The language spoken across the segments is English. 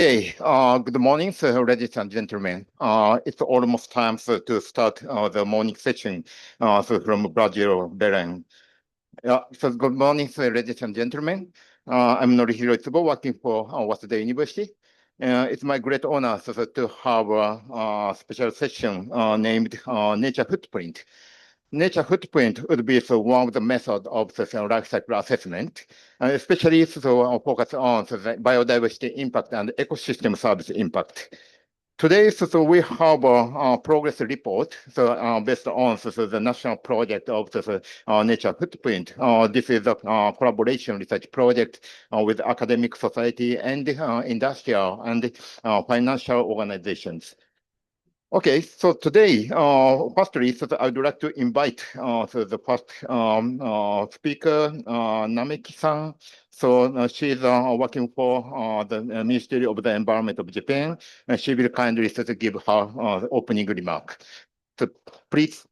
Hey, good morning, ladies and gentlemen. It's almost time to start the morning session from Brazil, Belém. Good morning, ladies and gentlemen. I'm Norihiro Itsubo, working for Waseda University. It's my great honor to have a special session named Nature Footprint. Nature footprint would be one of the methods of the life cycle assessment, especially focus on the biodiversity impact and ecosystem service impact. Today, we have a progress report based on the national project of the nature footprint. This is a collaboration research project with academic society and industrial and financial organizations. Okay, so today, firstly, I would like to invite the first speaker, Nameki-san. She is working for the Ministry of the Environment of Japan, and she will kindly give her opening remark. So please.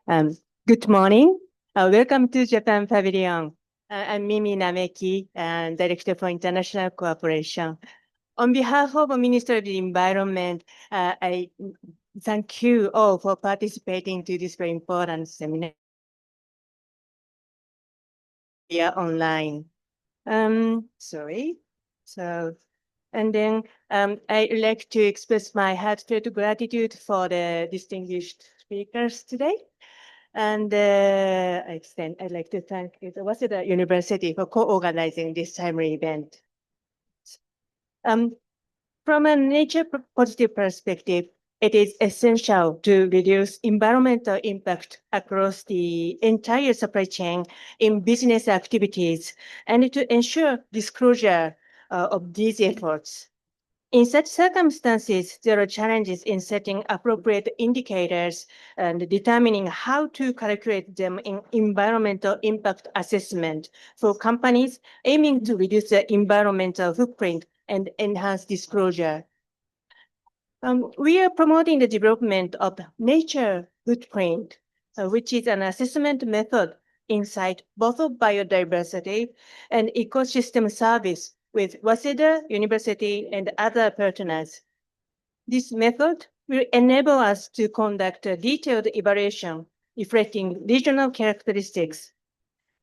Good morning. Welcome to Japan Pavilion. I'm Mimi Nameki, Director for International Cooperation. On behalf of the Ministry of the Environment, I thank you all for participating to this very important seminar here online. I'd like to express my heartfelt gratitude for the distinguished speakers today. And I'd like to thank the Waseda University for co-organizing this timely event. From a nature positive perspective, it is essential to reduce environmental impact across the entire supply chain in business activities and to ensure disclosure of these efforts. In such circumstances, there are challenges in setting appropriate indicators and determining how to calculate them in environmental impact assessment for companies aiming to reduce their environmental footprint and enhance disclosure. We are promoting the development of nature footprint, which is an assessment method inside both of biodiversity and ecosystem service with Waseda University and other partners. This method will enable us to conduct a detailed evaluation reflecting regional characteristics.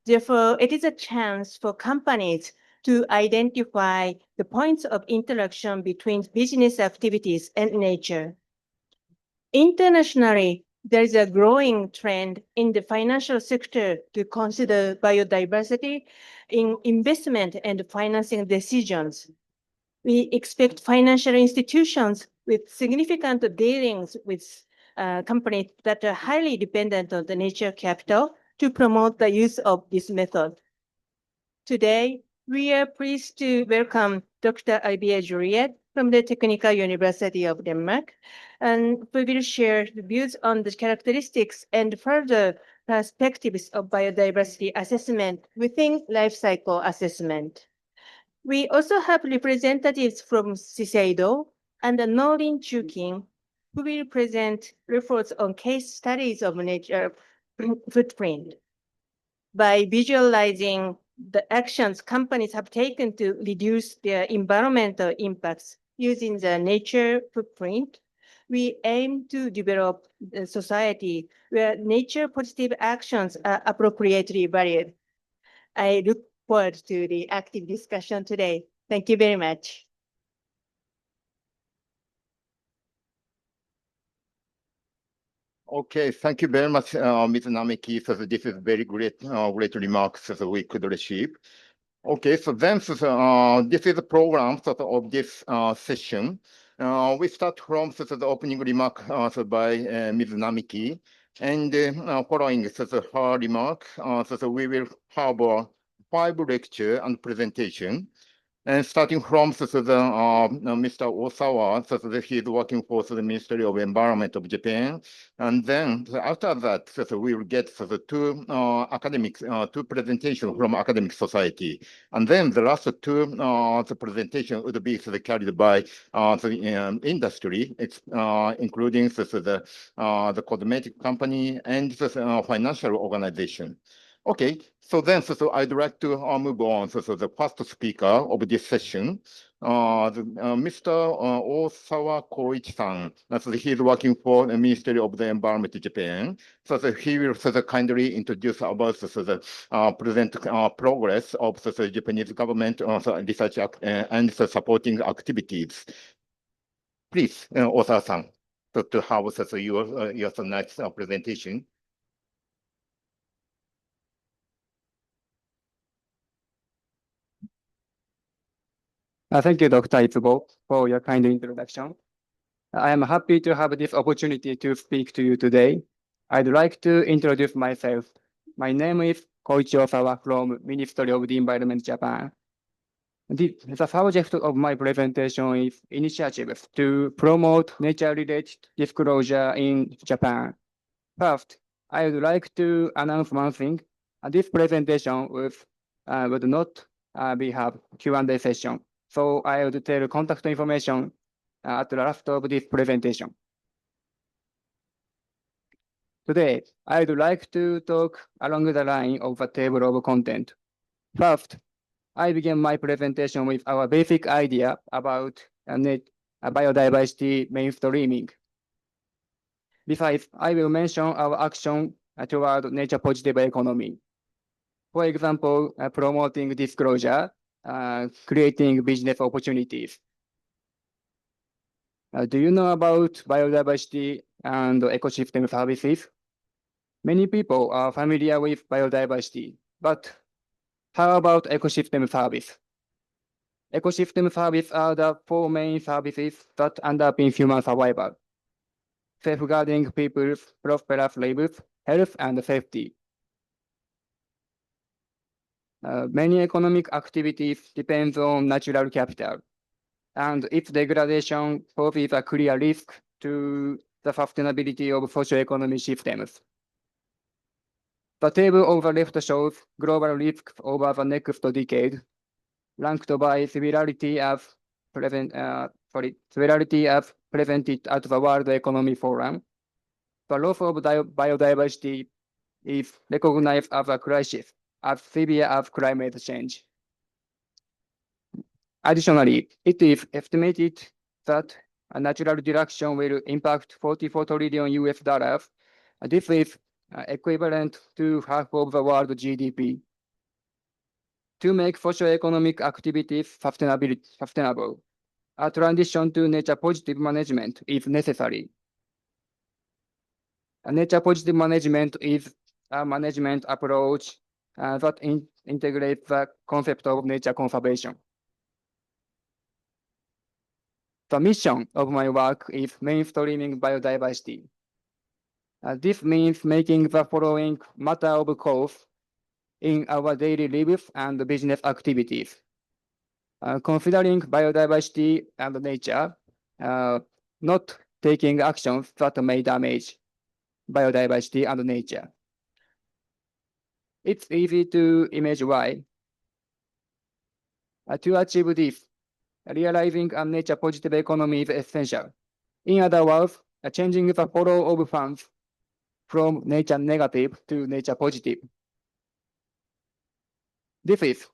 Therefore, it is a chance for companies to identify the points of interaction between business activities and nature. Internationally, there is a growing trend in the financial sector to consider biodiversity in investment and financing decisions. We expect financial institutions with significant dealings with companies that are highly dependent on the nature capital to promote the use of this method. Today, we are pleased to welcome Dr. Olivier Juliet from the Technical University of Denmark, and we will share the views on the characteristics and further perspectives of biodiversity assessment within life cycle assessment. We also have representatives from CISEIDO and Norin Chukin, who will present reports on case studies of nature footprint. By visualizing the actions companies have taken to reduce their environmental impacts using the nature footprint, we aim to develop a society where nature positive actions are appropriately valued. I look forward to the active discussion today. Thank you very much. Okay, thank you very much, Ms. Nameki. This is very great remarks that we could receive. Okay, then this is the program of this session. We start from the opening remark by Ms. Nameki, and following her remark, we will have 5 lecture and presentation. And starting from Mr. Osawa, he is working for the Ministry of Environment of Japan. And then after that, we will get 2 presentations from academic society. And then the last 2 the presentation would be carried by the industry, including the cosmetic company and the financial organization. Okay, so then I'd like to move on. So the first speaker of this session, Mr. Osawa Koichi-san. He's working for the Ministry of the Environment in Japan. He will kindly introduce about the present progress of the Japanese government research and supporting activities. Please, Osawa-san, to have your next presentation. Thank you, Dr. Itsubo, for your kind introduction. I am happy to have this opportunity to speak to you today. I'd like to introduce myself. My name is Koichi Osawa from Ministry of the Environment, Japan. The subject of my presentation is initiatives to promote nature-related disclosure in Japan. First, I would like to announce one thing. This presentation would not have Q&A session. So I would tell contact information at the last of this presentation. Today, I would like to talk along the line of a table of content. First, I begin my presentation with our basic idea about biodiversity mainstreaming. Besides, I will mention our action toward nature-positive economy. For example, promoting disclosure, creating business opportunities. Do you know about biodiversity and ecosystem services? Many people are familiar with biodiversity, but how about ecosystem service? Ecosystem services are the four main services that underpin human survival, safeguarding people's prosperous lives, health, and safety. Many economic activities depend on natural capital, and its degradation poses a clear risk to the sustainability of socio-economic systems. The table on the left shows global risks over the next decade, ranked by severity as presented at the World Economic Forum. The loss of biodiversity is recognized as a crisis, as severe as climate change. Additionally, it is estimated that a natural destruction will impact $44 trillion. This is equivalent to half of the world GDP. To make socio-economic activities sustainable, a transition to nature-positive management is necessary. Nature-positive management is a management approach that integrates the concept of nature conservation. The mission of my work is mainstreaming biodiversity. This means making the following matter of course in our daily lives and business activities. Considering biodiversity and nature, not taking actions that may damage biodiversity and nature. It's easy to imagine why. To achieve this, realizing a nature-positive economy is essential. In other words, changing the flow of funds from nature negative to nature positive. This is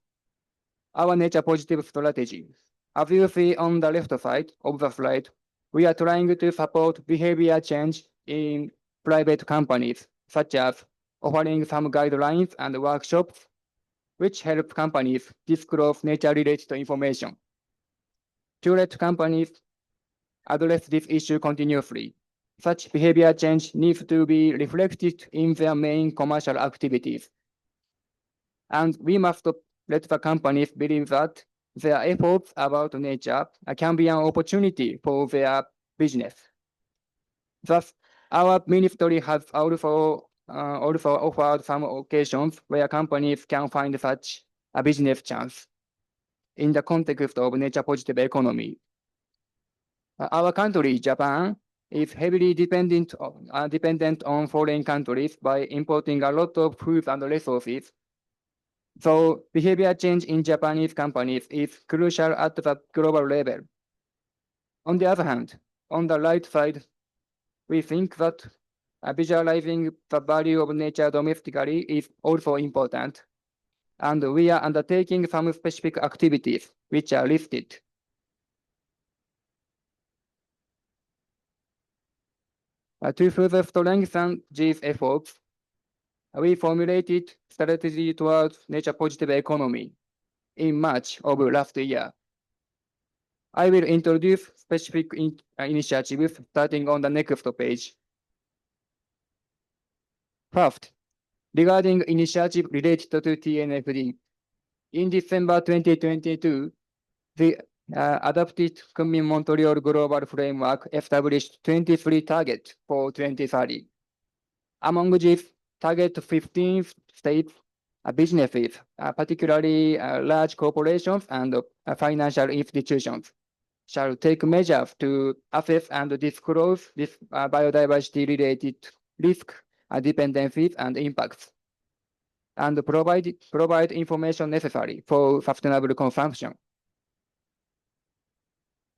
our nature positive strategy. As you see on the left side of the slide, we are trying to support behavior change in private companies, such as offering some guidelines and workshops, which help companies disclose nature-related information. To let companies address this issue continuously, such behavior change needs to be reflected in their main commercial activities. And we must let the companies believe that their efforts about nature can be an opportunity for their business. Thus, our ministry has also offered some occasions where companies can find such a business chance in the context of nature-positive economy. Our country, Japan, is heavily dependent on foreign countries by importing a lot of food and resources. So behavior change in Japanese companies is crucial at the global level. On the other hand, on the right side, we think that visualizing the value of nature domestically is also important, and we are undertaking some specific activities which are listed. To further strengthen these efforts, we formulated strategy towards nature positive economy in March of last year. I will introduce specific initiatives starting on the next page. First, regarding initiative related to TNFD, in December 2022, the adopted Kunming-Montreal Global Framework established 23 targets for 2030. Among these target 15 states, businesses, particularly large corporations and financial institutions, shall take measures to assess and disclose this biodiversity-related risk, dependencies, and impacts, and provide information necessary for sustainable consumption.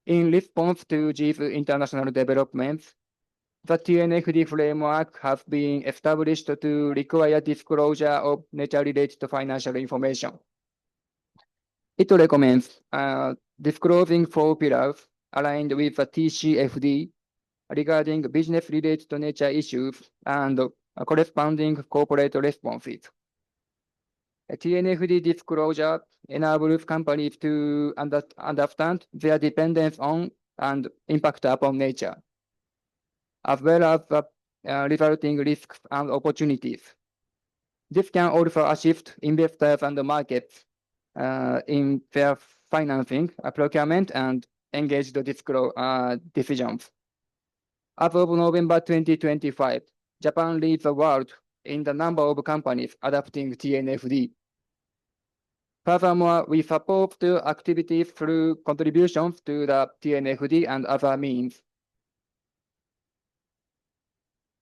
In response to these international developments, the TNFD framework has been established to require disclosure of nature-related financial information. It recommends disclosing 4 pillars aligned with the TCFD regarding business-related to nature issues and corresponding corporate responses. TNFD disclosure enables companies to understand their dependence on and impact upon nature, as well as the resulting risks and opportunities. This can also assist investors and the markets in their financing, procurement, and engaged decisions. As of November 2025, Japan leads the world in the number of companies adopting TNFD. Furthermore, we support the activities through contributions to the TNFD and other means.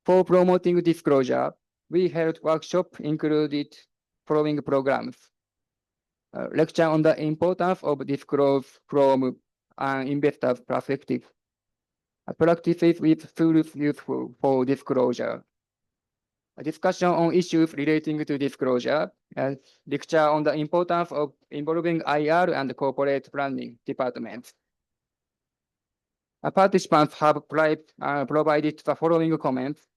For promoting disclosure, we held workshops included following programs. Lecture on the importance of disclosure from an investor's perspective. Practices with tools useful for disclosure. A discussion on issues relating to disclosure. Lecture on the importance of involving IR and corporate planning departments. Participants have provided the following comments.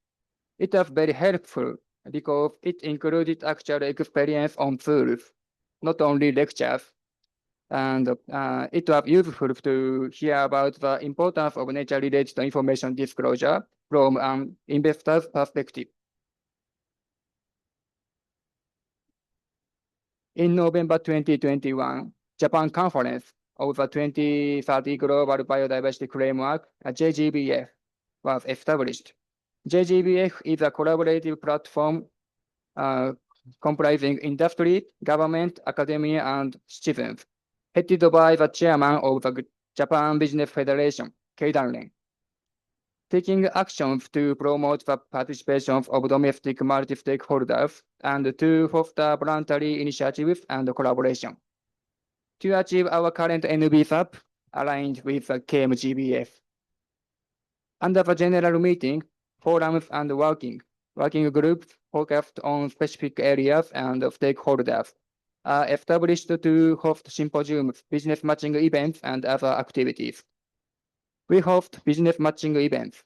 It was very helpful because it included actual experience on tools, not only lectures. And it was useful to hear about the importance of nature-related information disclosure from an investor's perspective. In November 2021, Japan Conference of the 2030 Global Biodiversity Framework, JGBF, was established. JGBF is a collaborative platform comprising industry, government, academia, and citizens, headed by the chairman of the Japan Business Federation, Keidanren. Taking actions to promote the participation of domestic multi-stakeholders and to foster voluntary initiatives and collaboration. To achieve our current NBSAP aligned with the KMGBF. Under the general meeting, forums and working groups focused on specific areas and stakeholders are established to host symposiums, business matching events, and other activities. We host business matching events.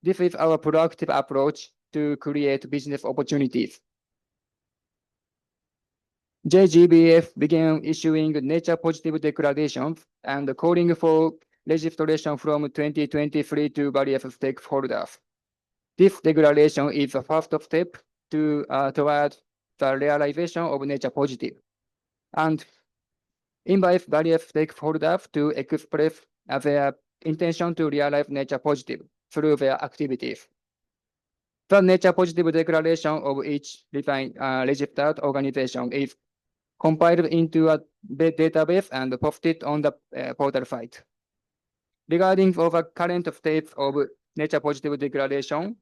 This is our proactive approach to create business opportunities. JGBF began issuing nature positive declarations and calling for registration from 2023 to various stakeholders. This declaration is the first step toward the realization of nature positive, and invites various stakeholders to express their intention to realize nature positive through their activities. The nature positive declaration of each registered organization is compiled into a database and posted on the portal site. Regarding the current state of nature positive declaration,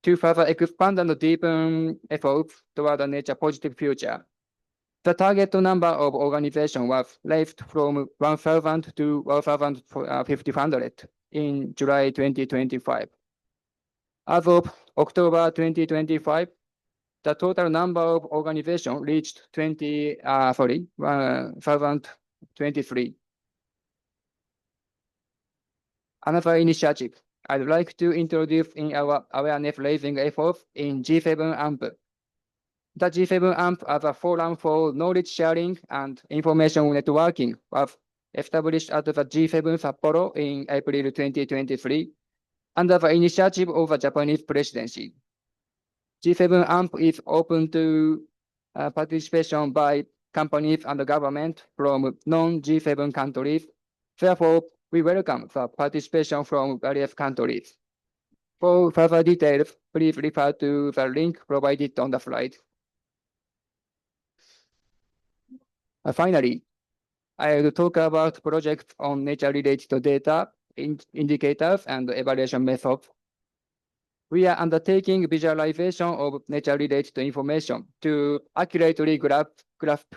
to further expand and deepen efforts toward a nature positive future, the target number of organizations was raised from 1,000 to 1,500 in July 2025. As of October 2025, the total number of organizations reached 1,023. Another initiative I'd like to introduce in our awareness-raising efforts in G7 AMP. The G7 AMP as a forum for knowledge sharing and information networking was established at the G7 Sapporo in April 2023 under the initiative of the Japanese presidency. G7 AMP is open to participation by companies and government from non-G7 countries. Therefore, we welcome the participation from various countries. For further details, please refer to the link provided on the slide. Finally, I will talk about projects on nature-related data, indicators, and evaluation methods. We are undertaking visualization of nature-related information to accurately grasp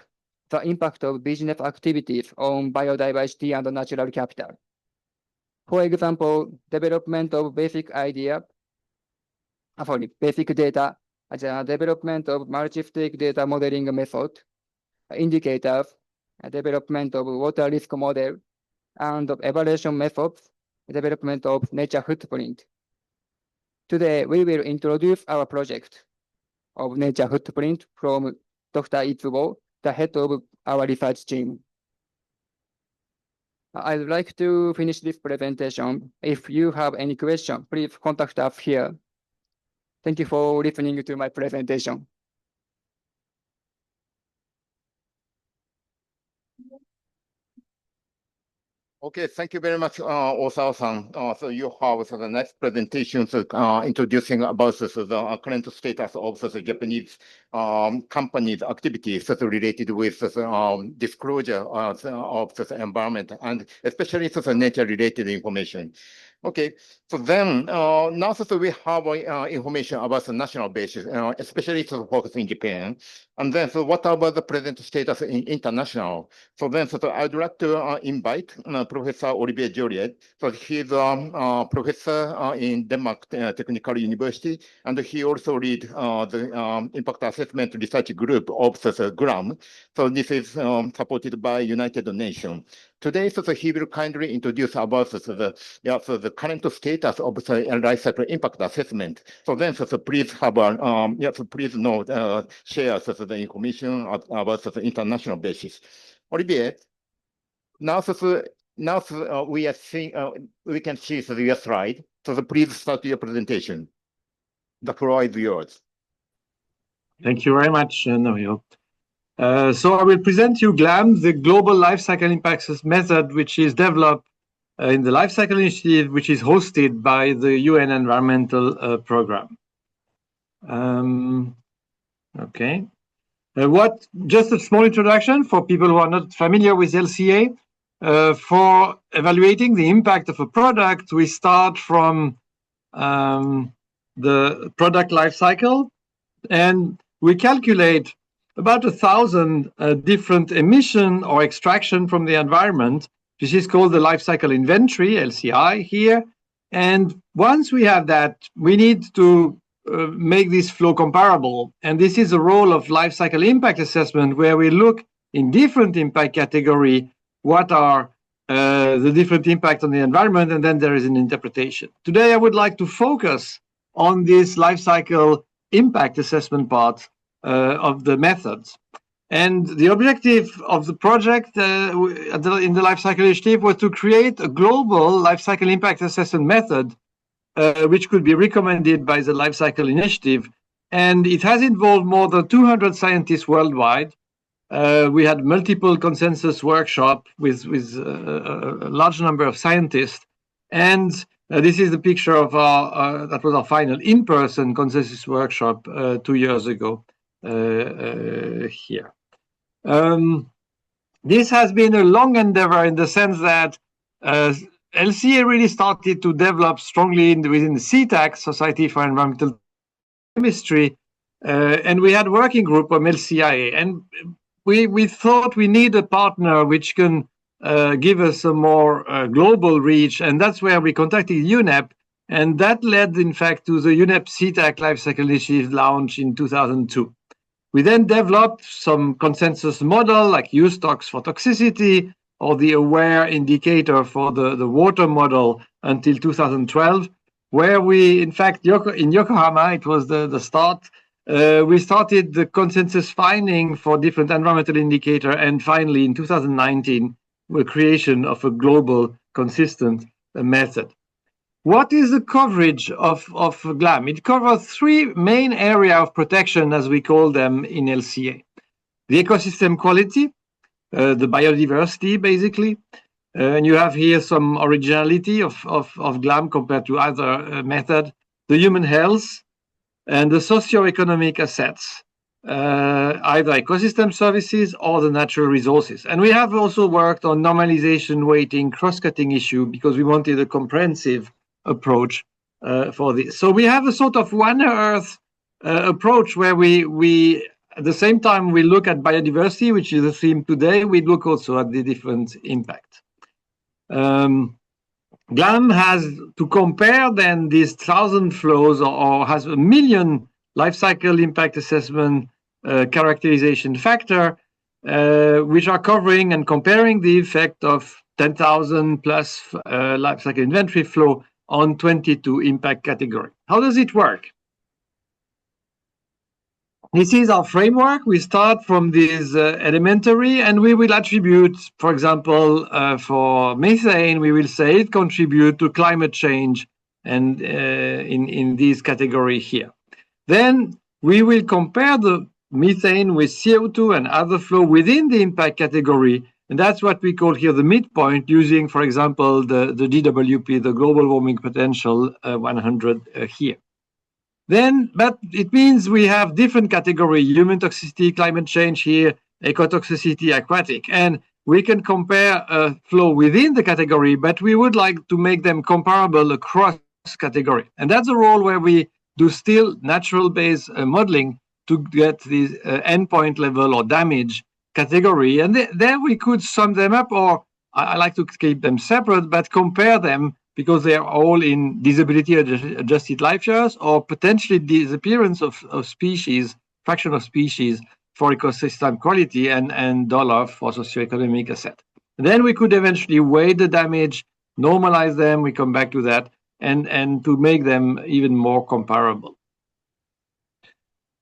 the impact of business activities on biodiversity and natural capital. For example, development of basic data, the development of multi-stake data modeling method, indicators, development of water risk model, and evaluation methods, development of nature footprint. Today, we will introduce our project of nature footprint from Dr. Itsubo, the head of our research team. I'd like to finish this presentation. If you have any questions, please contact us here. Thank you for listening to my presentation. Okay, thank you very much, Osawa-san. So you have the next presentation introducing about the current status of the Japanese companies' activities related with disclosure of the environment and especially the nature-related information. Okay, so then now we have information about the national basis, especially focus in Japan. And then what about the present status in international? So then I'd like to invite Professor Olivier Joliet. So he's a professor in Denmark Technical University, and he also leads the impact assessment research group of the GRAM. So this is supported by United Nations. Today, he will kindly introduce about the current status of the life cycle impact assessment. So then, please have please note, share the information about the international basis. Olivier, now we are seeing we can see your slide. So please start your presentation. The floor is yours. Thank you very much, Norio. So I will present you GLAM, the Global Life Cycle Impacts Method, which is developed in the Life Cycle Initiative, which is hosted by the UN Environmental Program. Okay. Just a small introduction for people who are not familiar with LCA. For evaluating the impact of a product, we start from the product life cycle, and we calculate about 1,000 different emission or extraction from the environment. This is called the life cycle inventory, LCI here. And once we have that, we need to make this flow comparable. And this is the role of life cycle impact assessment, where we look in different impact category, what are the different impact on the environment, and then there is an interpretation. Today, I would like to focus on this life cycle impact assessment part of the methods. And the objective of the project in the Life Cycle Initiative was to create a global life cycle impact assessment method, which could be recommended by the Life Cycle Initiative. And it has involved more than 200 scientists worldwide. We had multiple consensus workshops with a large number of scientists. And this is the picture of that was our final in-person consensus workshop 2 years ago here. This has been a long endeavor in the sense that LCA really started to develop strongly within the CTAC, Society for Environmental Chemistry, and we had a working group of LCIA, and we thought we need a partner which can give us a more global reach, and that's where we contacted UNEP, And that led, in fact, to the UNEP CTAC Life Cycle Initiative launch in 2002. We then developed some consensus model like USTOX for toxicity or the AWARE indicator for the water model until 2012, where we, in fact, in Yokohama, it was the start. We started the consensus finding for different environmental indicator, and finally in 2019, the creation of a global consistent method. What is the coverage of GLAM? It covers three main areas of protection, as we call them in LCA. The ecosystem quality, the biodiversity, basically. And you have here some originality of GLAM compared to other methods. The human health and the socio-economic assets, either ecosystem services or the natural resources. And we have also worked on normalization, weighting, cross-cutting issue because we wanted a comprehensive approach for this. So we have a sort of one Earth approach where we at the same time we look at biodiversity, which is the theme today. We look also at the different impact. GLAM has to compare then these 1,000 flows or has 1 million life cycle impact assessment characterization factor, which are covering and comparing the effect of 10,000 plus life cycle inventory flow on 22 impact category. How does it work? This is our framework. We start from this elementary, and we will attribute, for example, for methane, we will say it contributes to climate change, and in this category here. Then we will compare the methane with CO2 and other flow within the impact category, and that's what we call here the midpoint, using, for example, the GWP, the global warming potential 100 here. Then, but it means we have different category, human toxicity, climate change here, ecotoxicity, aquatic, and we can compare flow within the category, but we would like to make them comparable across category. And that's a role where we do still natural-based modeling to get the endpoint level or damage category. And then we could sum them up, or I like to keep them separate, but compare them because they are all in disability adjusted life years or potentially disappearance of species, fraction of species for ecosystem quality and dollar for socioeconomic asset. And then we could eventually weigh the damage, normalize them, we come back to that, and to make them even more comparable.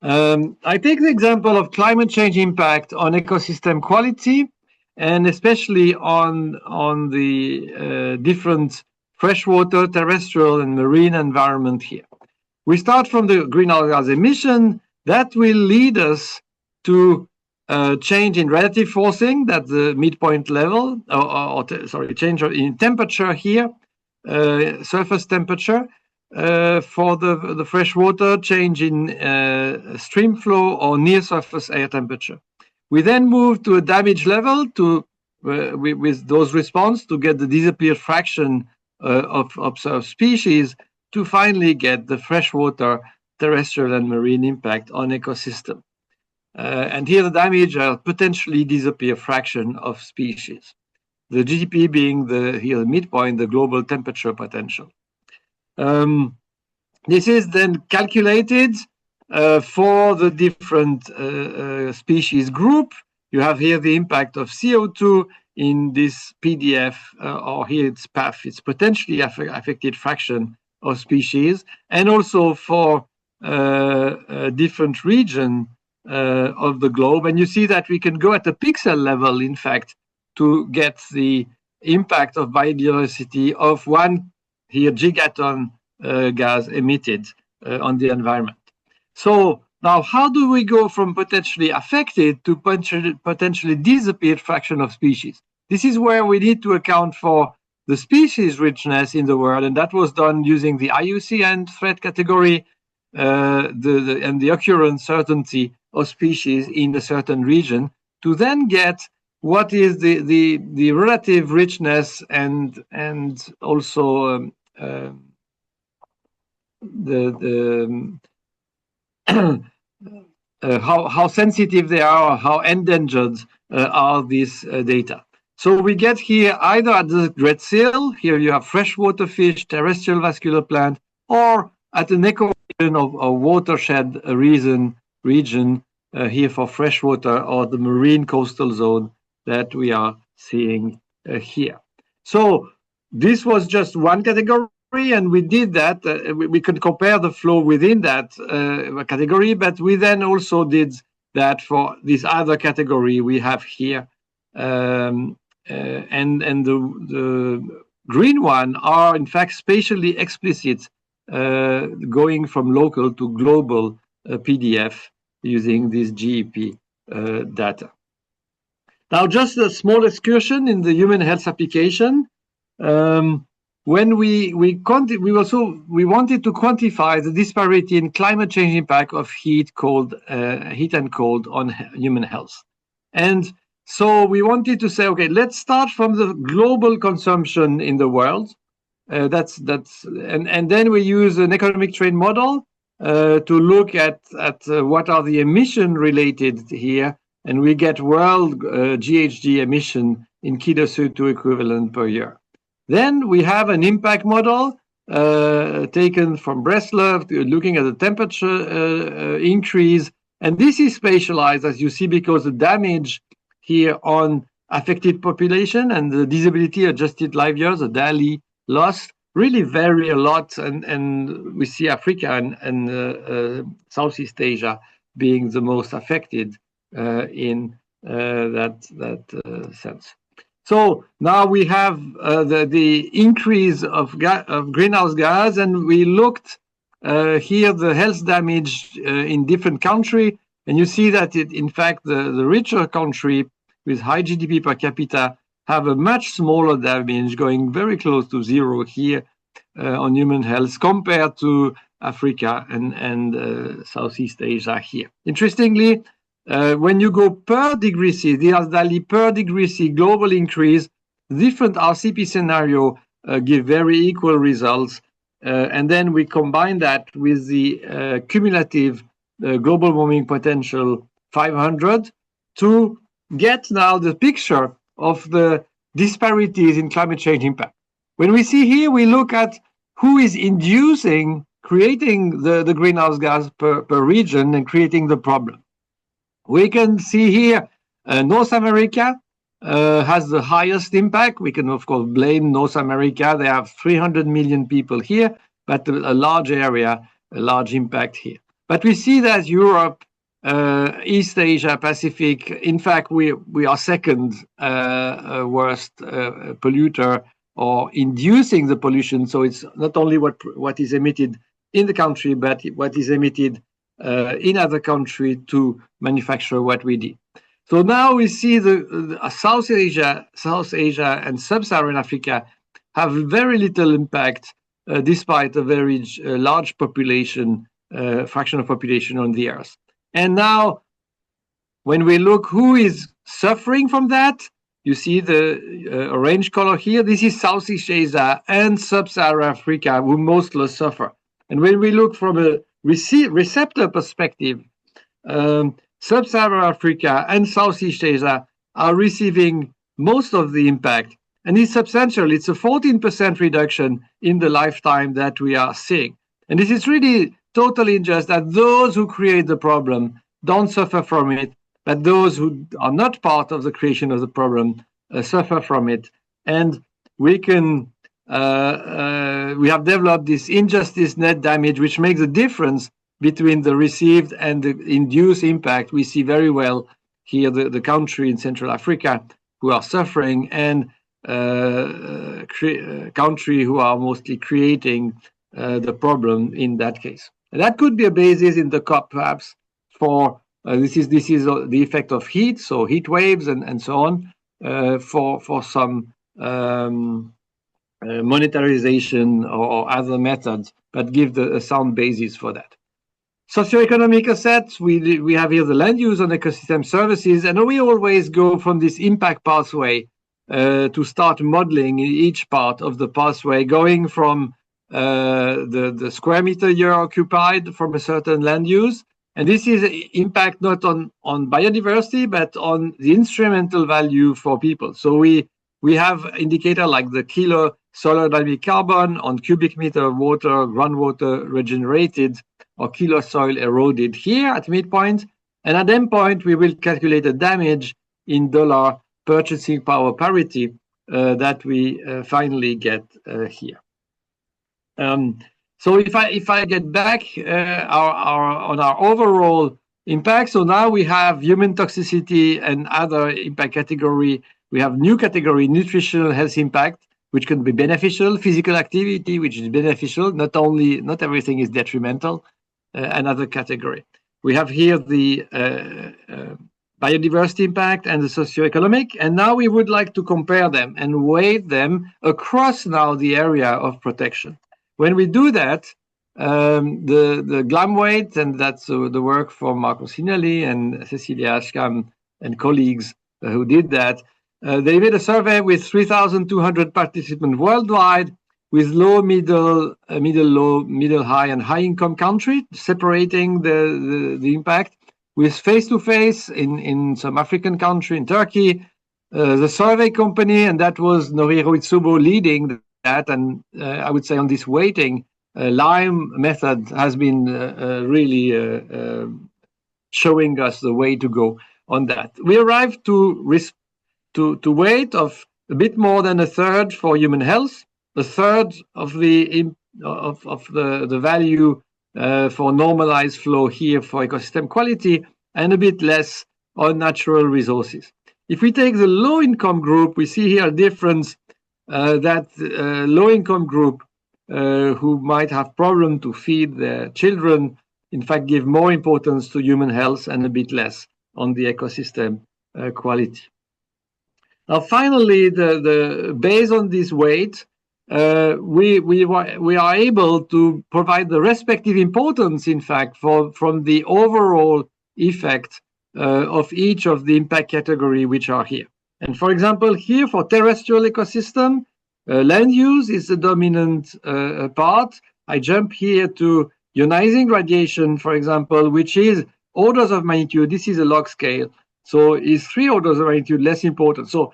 I take the example of climate change impact on ecosystem quality, and especially on the different freshwater, terrestrial, and marine environment here. We start from the greenhouse gas emission. That will lead us to change in relative forcing, that's the midpoint level, change in temperature here, surface temperature. For the freshwater, change in stream flow or near surface air temperature. We then move to a damage level with those response to get the disappeared fraction of observed species to finally get the freshwater, terrestrial, and marine impact on ecosystem. And here the damage are potentially disappear fraction of species. The GDP being here the midpoint, the global temperature potential. This is then calculated for the different species group. You have here the impact of CO2 in this PDF, or here it's PAF, it's potentially affected fraction of species, and also for a different region of the globe. And you see that we can go at the pixel level, in fact, to get the impact of biodiversity of 1 here gigaton gas emitted on the environment. So now how do we go from potentially affected to potentially disappeared fraction of species? This is where we need to account for the species richness in the world, and that was done using the IUCN threat category and the occurrence certainty of species in a certain region to then get what is the relative richness and also how sensitive they are, how endangered are these data. So we get here either at the Great Seal, here you have freshwater fish, terrestrial vascular plant, or at an ecoregion of a watershed region here for freshwater, or the marine coastal zone that we are seeing here. So this was just one category, and we did that. We could compare the flow within that category, but we then also did that for this other category we have here. And the green one are in fact spatially explicit, going from local to global PDF using this GEP data. Now, just a small excursion in the human health application. When we wanted to quantify the disparity in climate change impact of heat and cold on human health, and so we wanted to say, okay, let's start from the global consumption in the world. And then we use an economic trend model to look at what are the emission related here, and we get world GHG emission in kilo CO2 equivalent per year. Then we have an impact model taken from Breslov, looking at the temperature increase, and this is spatialized, as you see, because the damage here on affected population and the disability adjusted life years, the DALY loss, really vary a lot, and we see Africa and Southeast Asia being the most affected in that sense. So now we have the increase of greenhouse gas, and we looked here the health damage in different countries, and you see that in fact the richer country with high GDP per capita have a much smaller damage, going very close to zero here on human health compared to Africa and Southeast Asia here. Interestingly, when you go per degree C, the DALY per degree C global increase, different RCP scenario give very equal results. And then we combine that with the cumulative global warming potential 500 to get now the picture of the disparities in climate change impact. When we see here, we look at who is creating the greenhouse gas per region and creating the problem. We can see here North America has the highest impact. We can, of course, blame North America. They have 300 million people here, but a large area, a large impact here. But we see that Europe, East Asia, Pacific, in fact, we are second worst polluter or inducing the pollution. So it's not only what is emitted in the country, but what is emitted in other countries to manufacture what we did. So now we see the South Asia and Sub-Saharan Africa have very little impact despite a very large population, fraction of population on the earth. And now when we look who is suffering from that, you see the orange color here. This is Southeast Asia and Sub-Saharan Africa who mostly suffer. And when we look from a receptor perspective, Sub-Saharan Africa and Southeast Asia are receiving most of the impact. And it's substantial. It's a 14% reduction in the lifetime that we are seeing. And this is really totally unjust that those who create the problem don't suffer from it, but those who are not part of the creation of the problem suffer from it. And we can we have developed this injustice net damage, which makes a difference between the received and the induced impact. We see very well here the country in Central Africa who are suffering and country who are mostly creating the problem in that case. And that could be a basis in the COP perhaps for this is the effect of heat, so heat waves and so on, for some monetarization or other methods, but give a sound basis for that. Socioeconomic assets, we have here the land use and ecosystem services, and we always go from this impact pathway to start modeling each part of the pathway, going from the square meter year occupied from a certain land use, And this is impact not on biodiversity, but on the instrumental value for people. So we have indicator like the kilo solar dynamic carbon on cubic meter of water, groundwater regenerated, or kilo soil eroded here at midpoint. And at endpoint, we will calculate the damage in dollar purchasing power parity that we finally get here. So if I get back on our overall impact, so now we have human toxicity and other impact category. We have new category, nutritional health impact, which can be beneficial, physical activity, which is beneficial. Not everything is detrimental. Another category. We have here the biodiversity impact and the socioeconomic, and now we would like to compare them and weight them across now the area of protection. When we do that, the GLAM weight, and that's the work from Marco Sinelli and Cecilia Ashkam and colleagues who did that, they made a survey with 3,200 participants worldwide with low, middle, low, middle, high, and high income country, separating the impact with face-to-face in some African country, in Turkey, the survey company, and that was Norihiro Itsubo leading that. And I would say on this weighting, Lime method has been really showing us the way to go on that. We arrived to weight of a bit more than a third for human health, a third of the value for normalized flow here for ecosystem quality, and a bit less on natural resources. If we take the low-income group, we see here a difference that low-income group who might have problem to feed their children, in fact, give more importance to human health and a bit less on the ecosystem quality. Now, finally, based on this weight, we are able to provide the respective importance, in fact, from the overall effect of each of the impact category which are here. And for example, here for terrestrial ecosystem, land use is the dominant part. I jump here to ionizing radiation, for example, which is orders of magnitude. This is a log scale, so is 3 orders of magnitude less important. So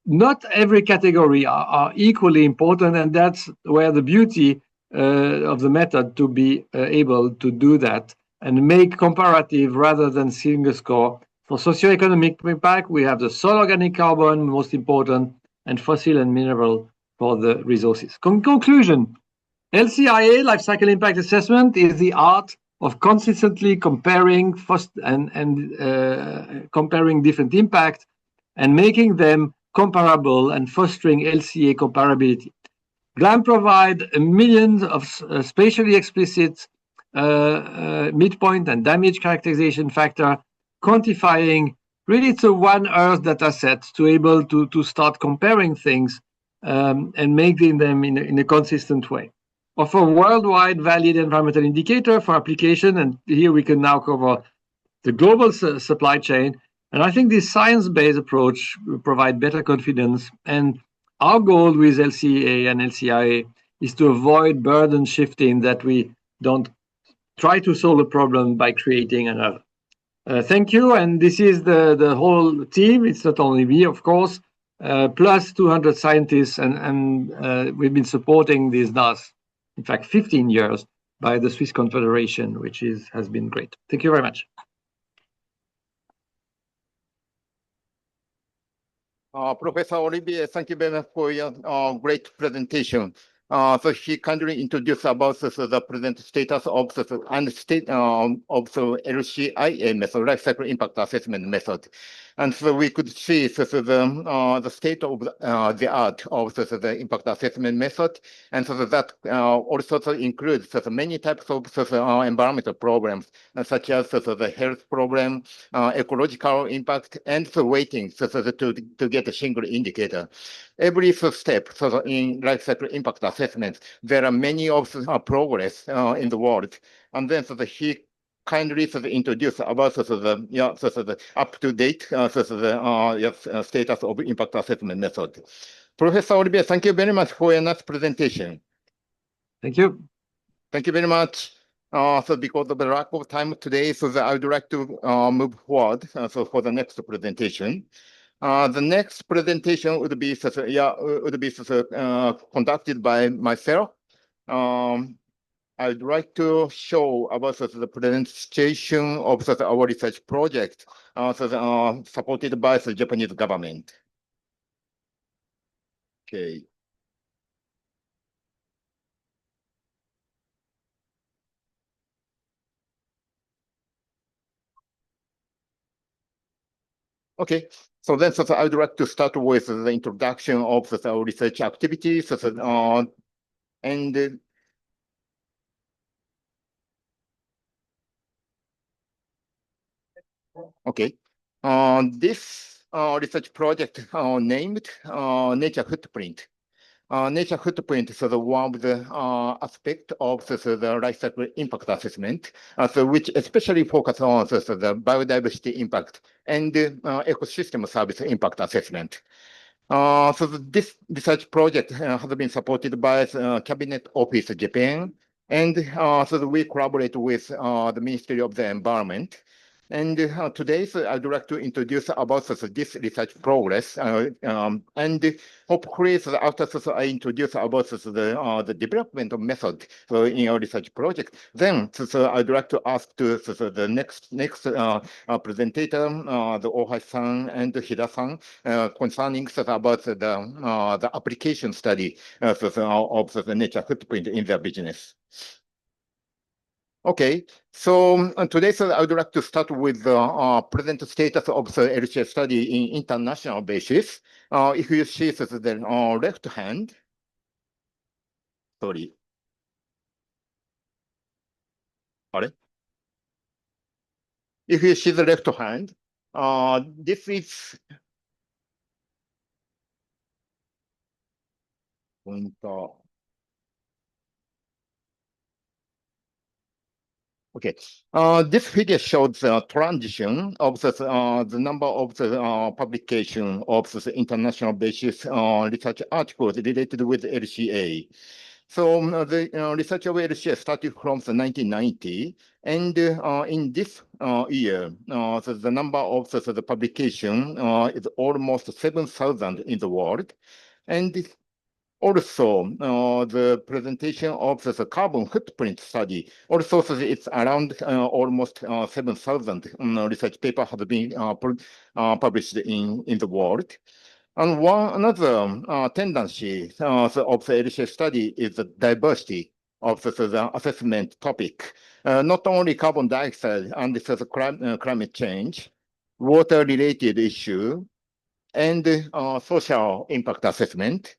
not every category are equally important, and that's where the beauty of the method to be able to do that and make comparative rather than single score. For socioeconomic impact, we have the soil organic carbon, most important, and fossil and mineral for the resources. Conclusion, LCIA, life cycle impact assessment, is the art of consistently comparing comparing different impacts and making them comparable and fostering LCA comparability. GLAM provide millions of spatially explicit midpoint and damage characterization factor, quantifying really it's a one Earth data set to able to start comparing things and making them in a consistent way. Offer worldwide valid environmental indicator for application, and here we can now cover the global supply chain. And I think this science-based approach will provide better confidence. And our goal with LCA and LCIA is to avoid burden shifting, that we don't try to solve a problem by creating another. Thank you. And this is the whole team. It's not only me, of course, plus 200 scientists. And we've been supporting this last, in fact, 15 years by the Swiss Confederation, which has been great. Thank you very much. Professor Olivier, thank you very much for your great presentation. So he kindly introduced about the present status of the LCIA method, life cycle impact assessment method. And so we could see the state of the art of the impact assessment method. And so that also includes many types of environmental problems, such as the health problem, ecological impact, and the weighting to get a single indicator. Every step in life cycle impact assessment, there are many of progress in the world. And then he kindly introduce about the up-to-date status of impact assessment method. Professor Olivier, thank you very much for your nice presentation. Thank you. Thank you very much. So because of the lack of time today, so I would like to move forward. So for the next presentation, the next presentation would be conducted by myself. I would like to show about the presentation of our research project, supported by the Japanese government. Okay. Okay, so then I would like to start with the introduction of our research activities, and okay, this research project named Nature Footprint. Nature footprint is one of the aspect of the life cycle impact assessment, which especially focus on the biodiversity impact and ecosystem service impact assessment. This research project has been supported by the Cabinet Office Japan, and we collaborate with the Ministry of the Environment. And today, I'd like to introduce about this research progress, and hopefully, after I introduce about the development of method in our research project, then I'd like to ask to the next presenter, the Ohai-san and Hida-san, concerning about the application study of the nature footprint in their business. Okay, so today, I would like to start with the present status of the LCA study in international basis. If you see the left hand, sorry. If you see the left hand, this is pointer. Okay, this figure shows the transition of the number of the publication of the international basis research articles related with LCA. So the research of LCA started from the 1990, and in this year, the number of the publication is almost 7,000 in the world, and also, the presentation of the carbon footprint study, also it's around almost 7,000 research papers have been published in the world. And another tendency of the LCA study is the diversity of the assessment topic. Not only carbon dioxide and the climate change, water-related issue, and social impact assessment,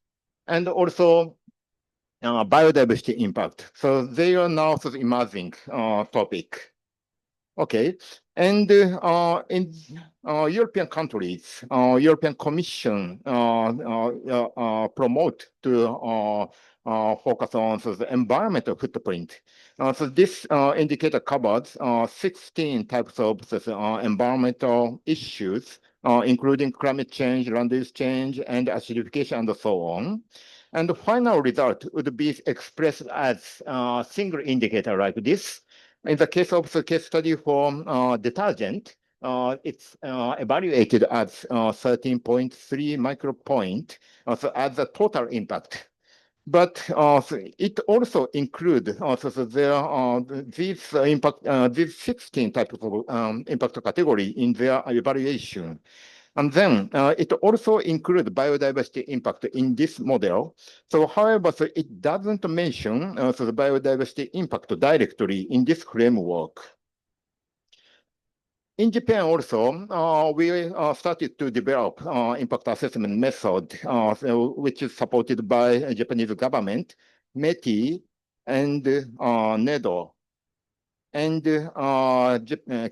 and also biodiversity impact. So they are now the emerging topic. Okay, and in European countries, European Commission promote to focus on the environmental footprint. So this indicator covers 16 types of environmental issues, including climate change, land use change, and acidification, and so on. And the final result would be expressed as a single indicator like this. In the case of the case study for detergent, it's evaluated as 13.3 micropoint as the total impact. But it also includes these 16 types of impact category in their evaluation. And then it also includes biodiversity impact in this model. So however, it doesn't mention the biodiversity impact directly in this framework. In Japan also, we started to develop impact assessment method, which is supported by Japanese government, METI, and NEDO, and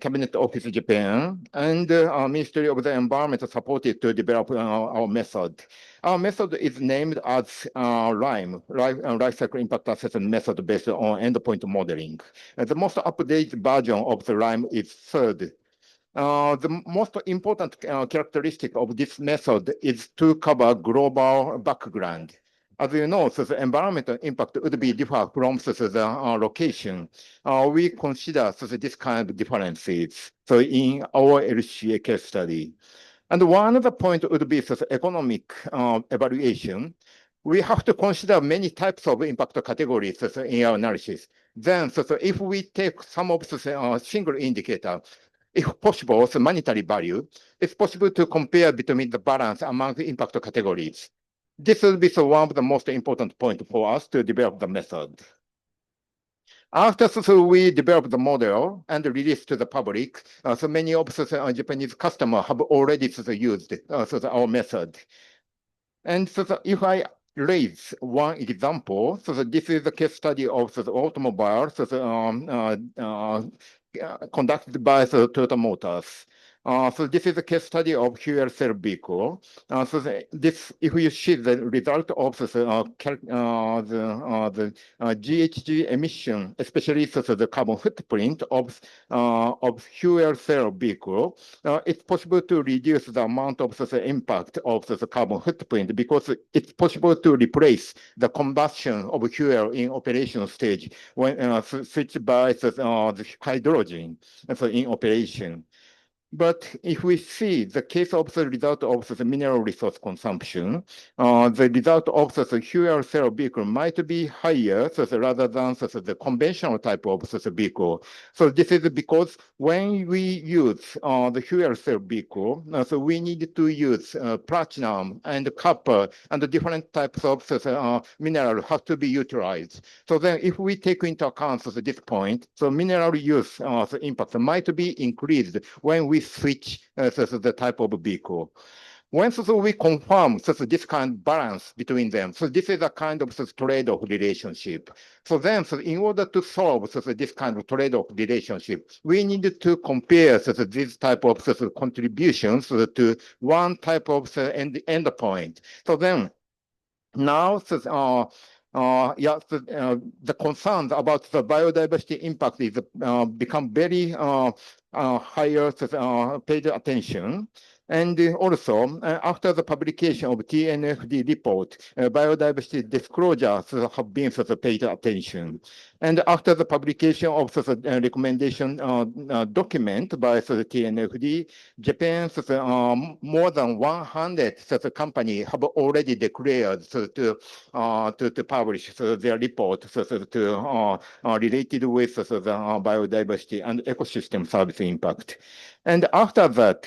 Cabinet Office Japan, and Ministry of the Environment supported to develop our method. Our method is named as LIME, Life Cycle Impact Assessment Method based on endpoint modeling. The most up-to-date version of the LIME is third. The most important characteristic of this method is to cover global background. as you know, so the environmental impact would be different from the location. We consider this kind of differences. So in our LCA case study. And one other point would be the economic evaluation. We have to consider many types of impact categories in our analysis. Then, so if we take some of the single indicator, if possible, the monetary value, it's possible to compare between the balance among the impact categories. This will be one of the most important points for us to develop the method. After we developed the model and released to the public, so many of the Japanese customers have already used our method. And if I raise one example, this is the case study of the automobile conducted by the Toyota Motors. So this is a case study of fuel cell vehicle. This, if you see the result of the GHG emission, especially the carbon footprint of fuel cell vehicle, it's possible to reduce the amount of the impact of the carbon footprint because it's possible to replace the combustion of fuel in operation stage when switched by the hydrogen in operation. But if we see the case of the result of the mineral resource consumption, the result of the fuel cell vehicle might be higher rather than the conventional type of vehicle. So this is because when we use the fuel cell vehicle, so we need to use platinum and copper and different types of mineral have to be utilized. So then if we take into account this point, so mineral use the impact might be increased when we switch the type of vehicle. Once we confirm this kind of balance between them, so this is a kind of trade-off relationship. So then, in order to solve this kind of trade-off relationship, we need to compare this type of contributions to one type of endpoint. So then, now the concerns about the biodiversity impact is become very higher paid attention. And also, after the publication of TNFD report, biodiversity disclosures have been paid attention. And after the publication of the recommendation document by the TNFD, Japan's more than 100 companies have already declared to publish their report related with the biodiversity and ecosystem service impact. And after that,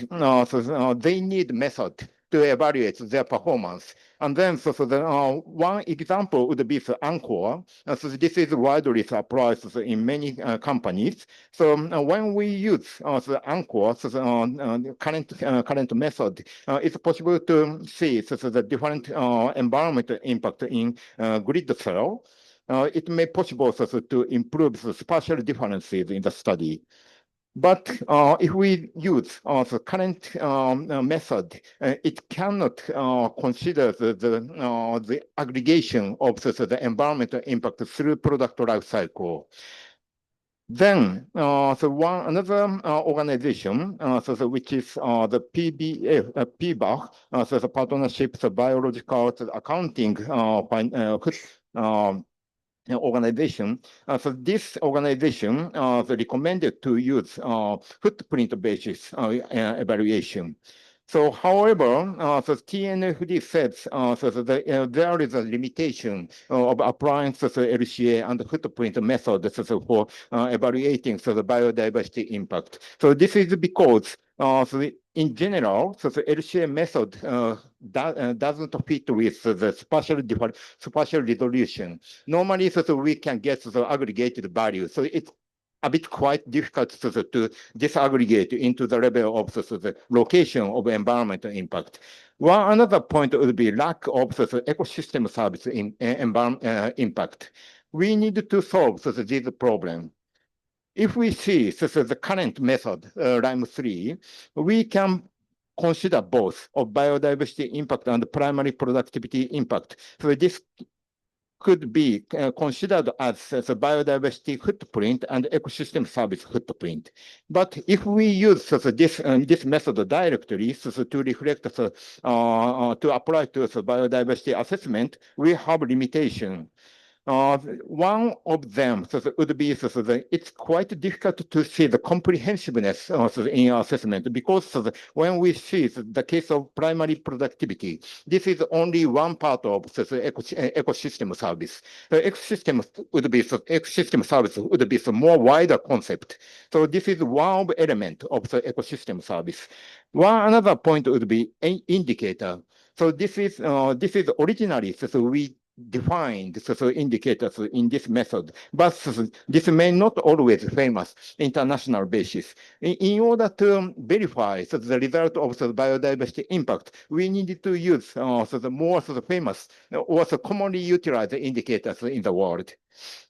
they need method to evaluate their performance. And then, one example would be the Anchor. So this is widely applied in many companies. So when we use the Anchor, current method, it's possible to see the different environmental impact in grid cell. It may be possible to improve the spatial differences in the study. But if we use the current method, it cannot consider the aggregation of the environmental impact through product life cycle. Then, another organization, which is the PBAC, the Partnerships Biological Accounting organization. So this organization recommended to use footprint basis evaluation. So, however, the TNFD says there is a limitation of applying the LCA and footprint method for evaluating the biodiversity impact. So this is because in general, the LCA method doesn't fit with the spatial resolution. Normally, we can get the aggregated value. So it's a bit quite difficult to disaggregate into the level of the location of environmental impact. One another point would be lack of the ecosystem service impact. We need to solve this problem. If we see the current method, RIME 3, we can consider both of biodiversity impact and primary productivity impact. So this could be considered as the biodiversity footprint and ecosystem service footprint. But if we use this method directly to reflect to apply to the biodiversity assessment, we have limitation. One of them would be it's quite difficult to see the comprehensiveness in our assessment because when we see the case of primary productivity, this is only one part of the ecosystem service. The ecosystem service would be a more wider concept. So this is one element of the ecosystem service. One another point would be an indicator. So this is originally we defined indicators in this method, but this may not always famous international basis. In order to verify the result of the biodiversity impact, we needed to use the more famous or commonly utilized indicators in the world.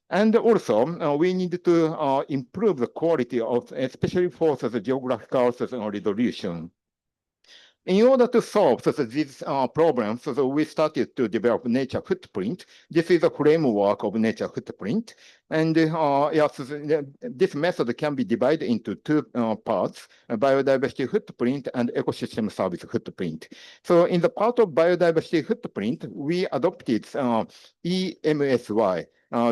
And also, we need to improve the quality of, especially for the geographical resolution. In order to solve these problems, we started to develop nature footprint. This is a framework of nature footprint. And yes, this method can be divided into two parts, biodiversity footprint and ecosystem service footprint. So in the part of biodiversity footprint, we adopted EMSY,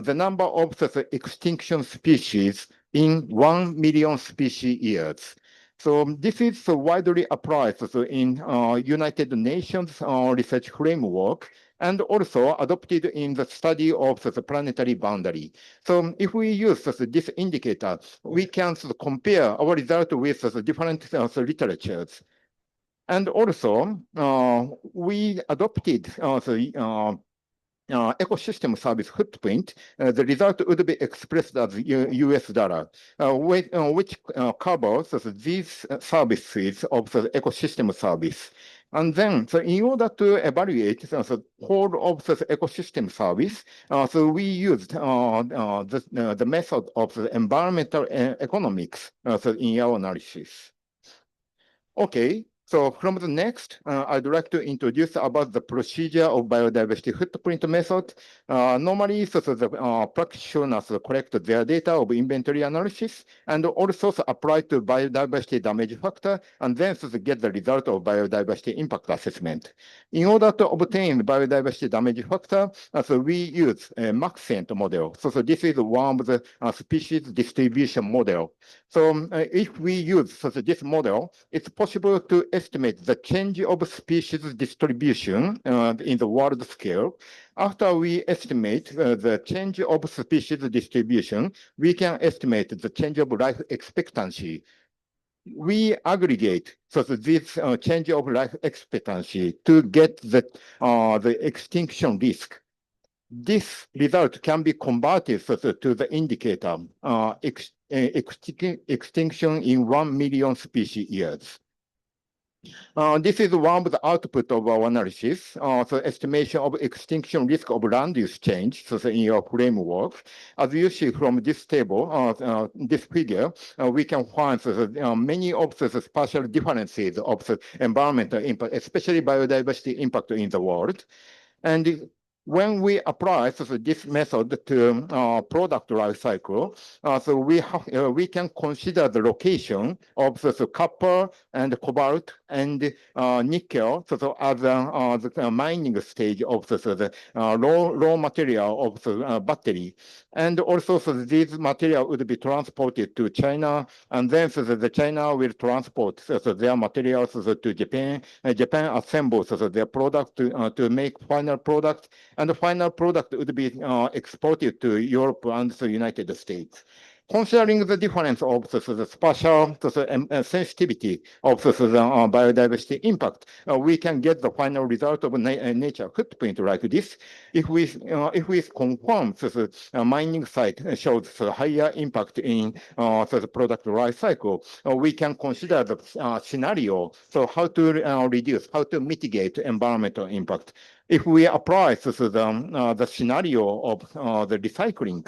the number of extinction species in 1 million species years. So this is widely applied in United Nations research framework and also adopted in the study of the planetary boundary. So if we use this indicator, we can compare our result with different literatures. And also, we adopted the ecosystem service footprint. The result would be expressed as US dollar, which covers these services of the ecosystem service. And then, so in order to evaluate the whole of the ecosystem service, so we used the method of the environmental economics in our analysis. Okay. So from the next, I'd like to introduce about the procedure of biodiversity footprint method. Normally, the practitioners collect their data of inventory analysis and also apply to biodiversity damage factor, and then get the result of biodiversity impact assessment. In order to obtain biodiversity damage factor, so we use a Maxent model. So this is one of the species distribution model. So if we use this model, it's possible to estimate the change of species distribution in the world scale. After we estimate the change of species distribution, we can estimate the change of life expectancy. We aggregate this change of life expectancy to get the extinction risk. This result can be converted to the indicator extinction in 1 million species years. This is one of the output of our analysis, the estimation of extinction risk of land use change, in your framework. As you see from this table, this figure, we can find many of the spatial differences of the environmental impact, especially biodiversity impact in the world. And when we apply this method to product life cycle, so we can consider the location of the copper and cobalt and nickel as the mining stage of the raw material of the battery. And also, this material would be transported to China, and then the China will transport their materials to Japan. Japan assembles their product to make final product, and the final product would be exported to Europe and the United States. Considering the difference of the spatial sensitivity of the biodiversity impact, we can get the final result of nature footprint like this. If we confirm the mining site shows higher impact in the product life cycle, we can consider the scenario. So how to reduce, how to mitigate environmental impact. if we apply the scenario of the recycling,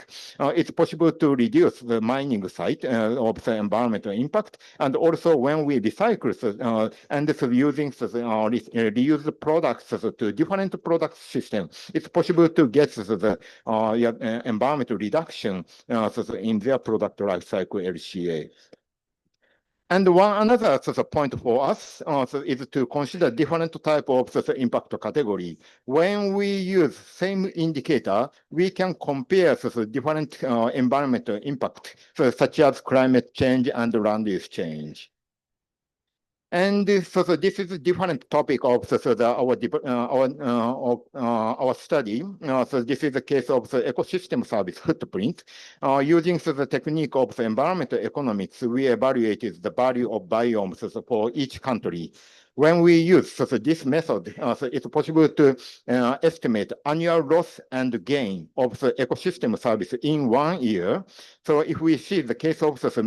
it's possible to reduce the mining site of the environmental impact. And also when we recycle and using reused products to different product systems, it's possible to get the environmental reduction in their product life cycle LCA. And one another point for us is to consider different type of impact category. When we use same indicator, we can compare different environmental impact, such as climate change and land use change. And this is a different topic of our study. So this is the case of the ecosystem service footprint. Using the technique of the environmental economics, we evaluated the value of biomes for each country. When we use this method, it's possible to estimate annual loss and gain of the ecosystem service in 1 year. So if we see the case of the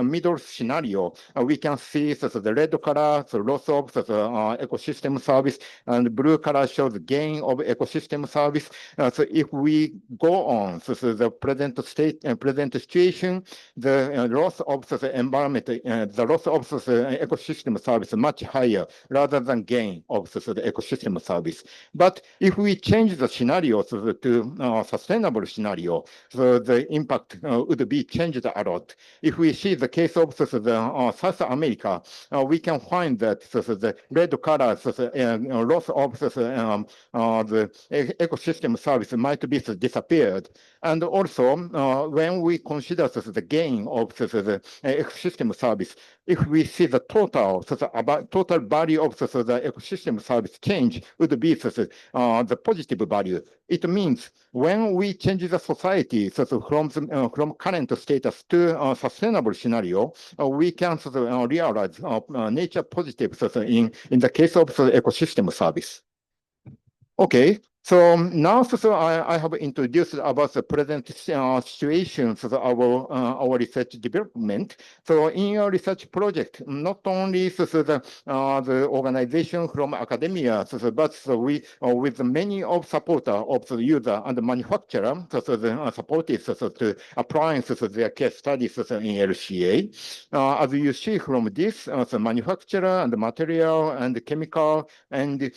middle scenario, we can see the red color, the loss of the ecosystem service, and blue color shows the gain of ecosystem service. So if we go on the present state and present situation, the loss of the environment, the loss of the ecosystem service is much higher rather than gain of the ecosystem service. But if we change the scenario to sustainable scenario, so the impact would be changed a lot. If we see the case of South America, we can find that the red color loss of the ecosystem service might be disappeared. And also, when we consider the gain of the ecosystem service, if we see the total value of the ecosystem service change would be the positive value. It means when we change the society from current status to a sustainable scenario, we can realize nature positive in the case of the ecosystem service. Okay. So now I have introduced about the present situation of our research development. So in your research project, not only the organization from academia, but we with many of supporter of the user and the manufacturer, the supported to applying their case studies in LCA. As you see from this, the manufacturer and the material and the chemical and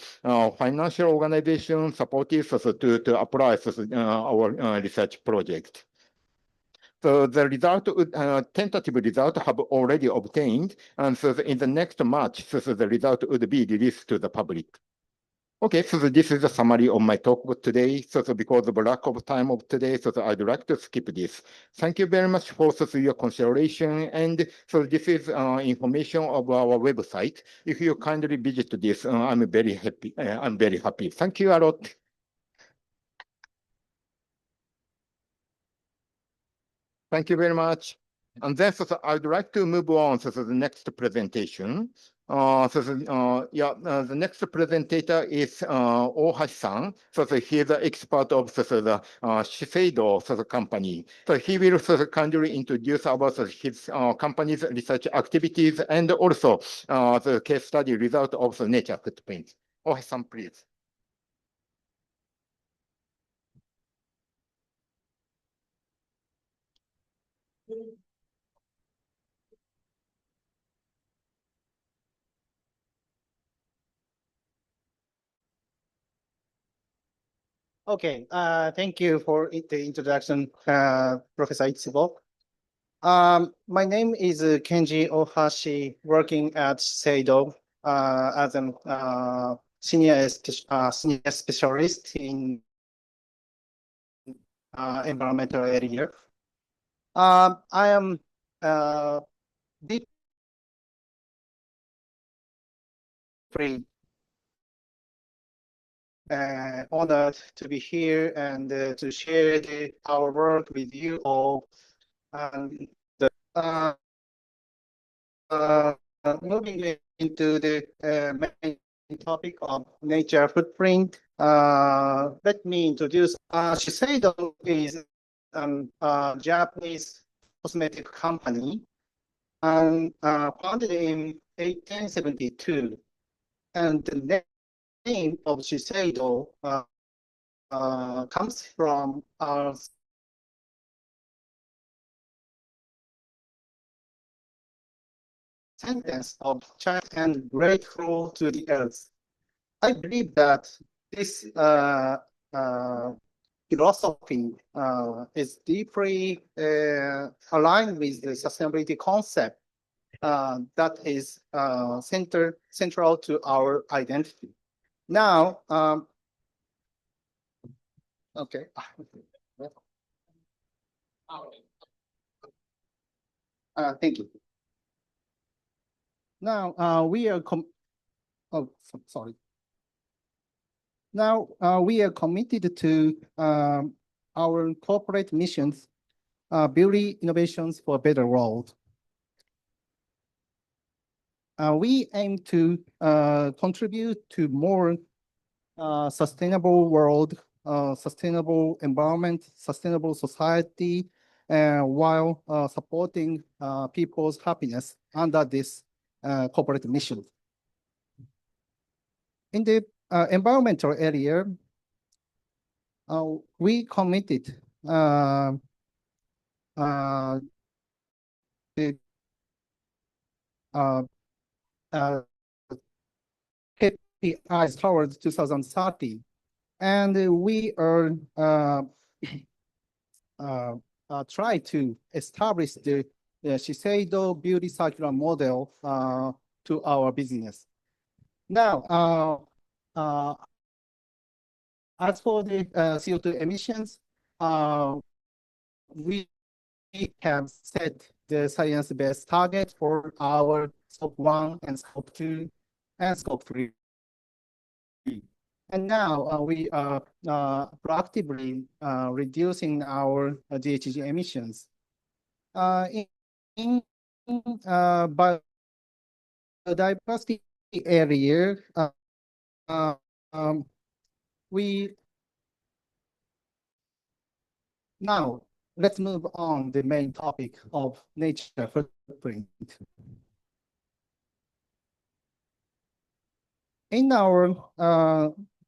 financial organization supported to apply our research project. So the result, tentative result have already obtained, and so in the next March, the result would be released to the public. Okay, so this is a summary of my talk today. So because of the lack of time of today, I'd like to skip this. Thank you very much for your consideration. And so this is information of our website. If you kindly visit this, I'm very happy. Thank you a lot. Thank you very much. And then I'd like to move on to the next presentation. The next presenter is Ohashi-san. So he's the expert of the Shiseido company. So he will kindly introduce about his company's research activities and also the case study result of the nature footprint. Ohashi-san, please. Okay, thank you for the introduction, Professor Itsubo. My name is Kenji Ohashi, working at Shiseido as a senior specialist in environmental area. I am deeply honored to be here and to share our work with you all. And moving into the main topic of nature footprint, let me introduce Shiseido is a Japanese cosmetic company and founded in 1872. And the name of Shiseido comes from our sentence of chant and grateful to the earth. I believe that this philosophy is deeply aligned with the sustainability concept that is central to our identity. Now, okay. Thank you. Now we are sorry. Now we are committed to our corporate missions, building innovations for a better world. We aim to contribute to more sustainable world, sustainable environment, sustainable society, while supporting people's happiness under this corporate mission. In the environmental area, we committed the KPIs towards 2030, and we are try to establish the Shiseido beauty circular model to our business. Now, as for the CO2 emissions, we have set the science-based target for our Scope 1 and Scope 2 and Scope 3. And now we are proactively reducing our GHG emissions. In biodiversity area, now let's move on the main topic of nature footprint. In our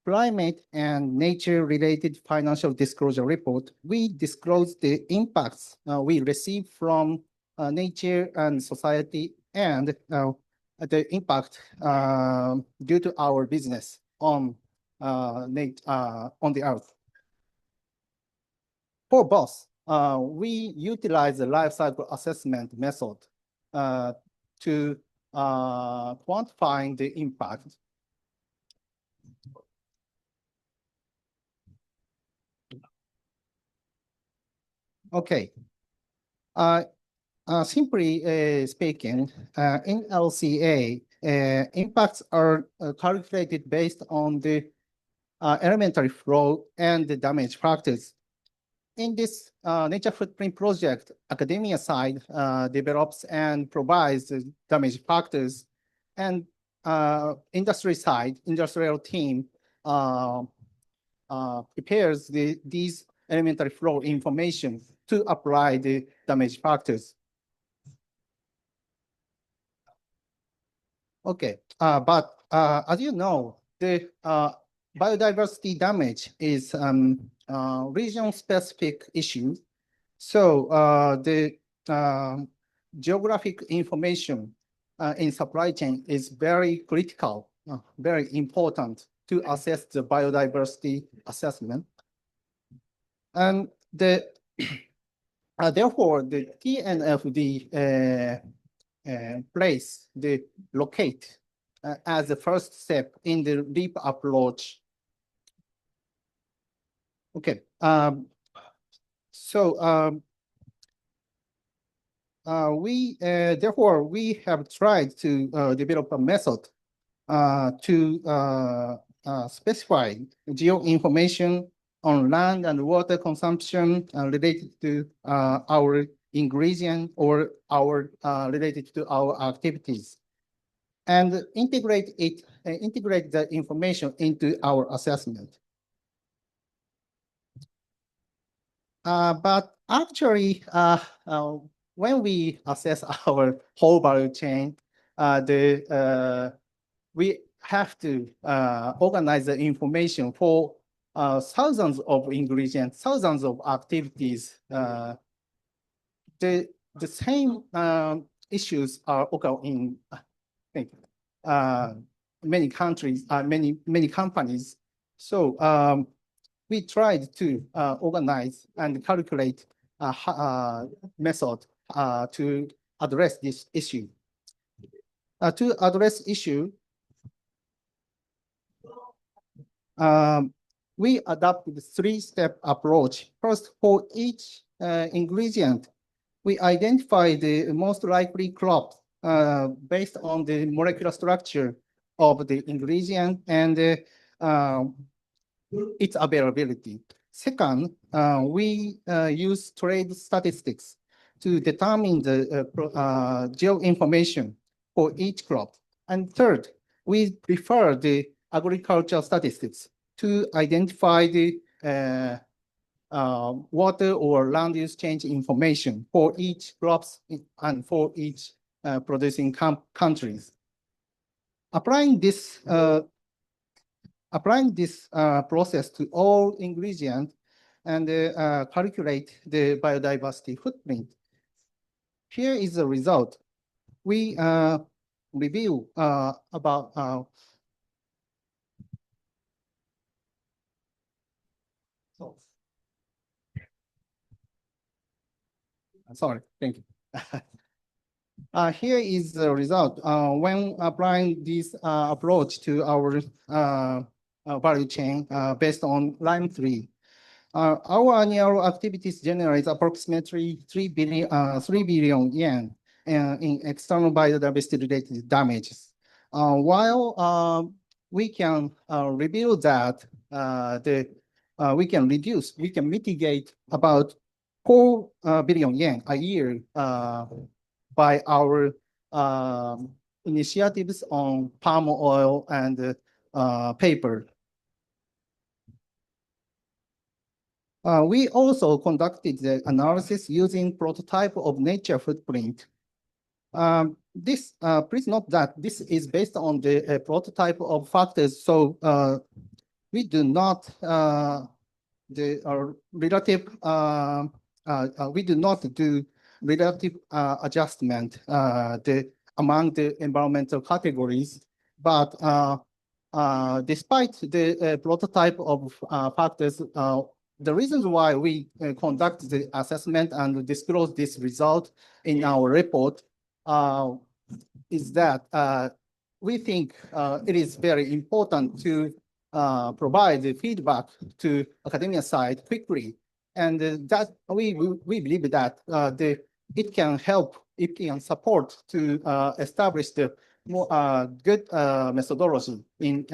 climate and nature-related financial disclosure report, we disclose the impacts we receive from nature and society, and the impact due to our business on the earth. For both, we utilize the life cycle assessment method to quantify the impact. Okay. Simply speaking, in LCA, impacts are calculated based on the elementary flow and the damage factors. In this nature footprint project, academia side develops and provides the damage factors, and industry side, industrial team prepares these elementary flow information to apply the damage factors. Okay, but as you know, the biodiversity damage is region-specific issue. So the geographic information in supply chain is very critical, very important to assess the biodiversity assessment. And therefore, the TNFD locate as the first step in the LEAP approach. Okay, therefore we have tried to develop a method to specify geo information on land and water consumption related to our ingredient or our related to our activities, and integrate the information into our assessment. But actually, when we assess our whole value chain, we have to organize the information for thousands of ingredients, thousands of activities. The same issues are occurring in many countries, many companies. So we tried to organize and calculate a method to address this issue. To address issue, we adopted a three-step approach. First, for each ingredient, we identify the most likely crop based on the molecular structure of the ingredient and its availability. Second, we use trade statistics to determine the geo information for each crop. And third, we prefer the agricultural statistics to identify the water or land use change information for each crops and for each producing countries. Applying this process to all ingredients and calculate the biodiversity footprint. Here is the result. We review about sorry, thank you. Here is the result. When applying this approach to our value chain based on line 3, our annual activities generate approximately 3 billion yen in external biodiversity-related damages. While we can reveal that we can mitigate about 4 billion yen a year by our initiatives on palm oil and paper. We also conducted the analysis using prototype of nature footprint. Please note that this is based on the prototype of factors, so we do not do relative adjustment among the environmental categories, but despite the prototype of factors, the reasons why we conduct the assessment and disclose this result in our report is that we think it is very important to provide the feedback to academia side quickly, and that we believe that it can help, it can support to establish the more good methodology in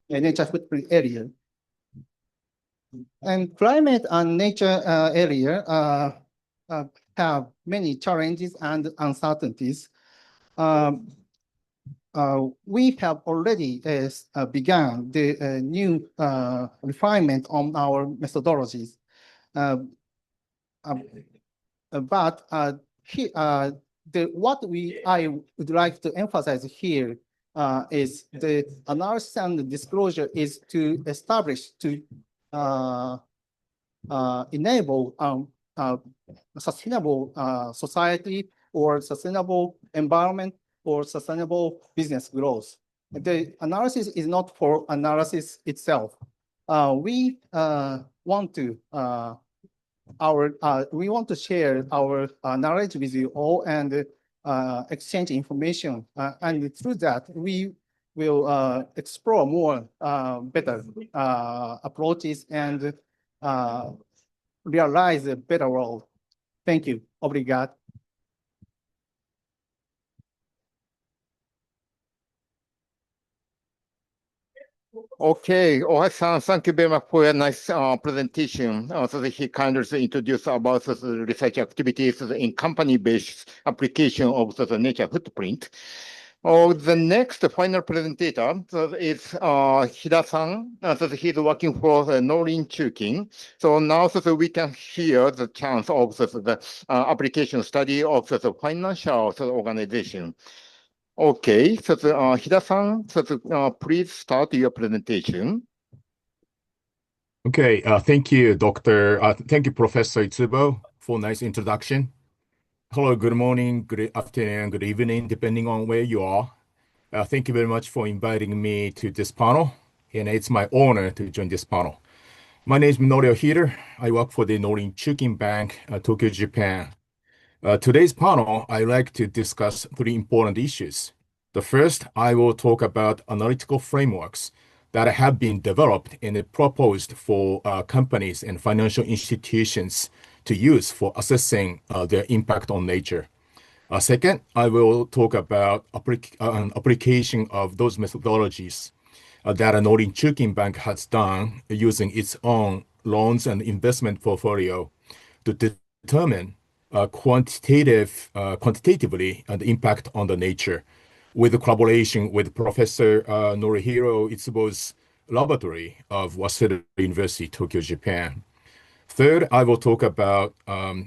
nature footprint area. And climate and nature area have many challenges and uncertainties. We have already begun the new refinement on our methodologies. But what I would like to emphasize here is the analysis and disclosure is to establish, to enable a sustainable society or sustainable environment or sustainable business growth. The analysis is not for analysis itself. We want to share our knowledge with you all and exchange information. And through that, we will explore more better approaches and realize a better world. Thank you. Obrigado. Okay, Oha-san, thank you very much for your nice presentation. So that he kind of introduced about the research activities in company-based application of the nature footprint. The next final presenter is Hida-san. So he's working for Norin Chukin. So now so we can hear the chance of the application study of the financial organization. Okay, so Hida-san, please start your presentation. Okay, thank you, thank you, Professor Itsubo, for nice introduction. Hello, good morning, good afternoon, good evening, depending on where you are. Thank you very much for inviting me to this panel, and it's my honor to join this panel. My name is Minoru Hida. I work for the Norin Chukin Bank, Tokyo, Japan. Today's panel, I'd like to discuss three important issues. The first, I will talk about analytical frameworks that have been developed and proposed for companies and financial institutions to use for assessing their impact on nature. Second, I will talk about application of those methodologies that Norin Chukin Bank has done using its own loans and investment portfolio to determine quantitatively the impact on the nature, with collaboration with Professor Norihiro Itsubo's laboratory of Waseda University, Tokyo, Japan. Third, I will talk about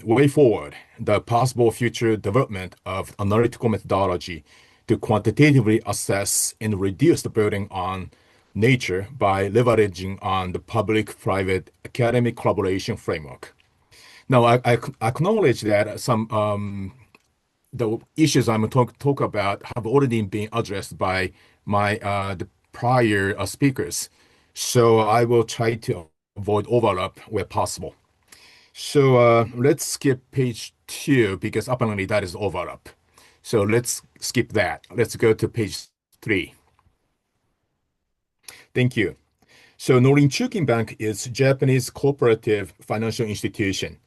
way forward, the possible future development of analytical methodology to quantitatively assess and reduce the burden on nature by leveraging on the public-private academic collaboration framework. Now, I acknowledge that some the issues I'm going to talk about have already been addressed by the prior speakers, so I will try to avoid overlap where possible. So let's skip page 2 because apparently that is overlap. So let's skip that. Let's go to page 3. Thank you. So Norin Chukin Bank is a Japanese cooperative financial institution,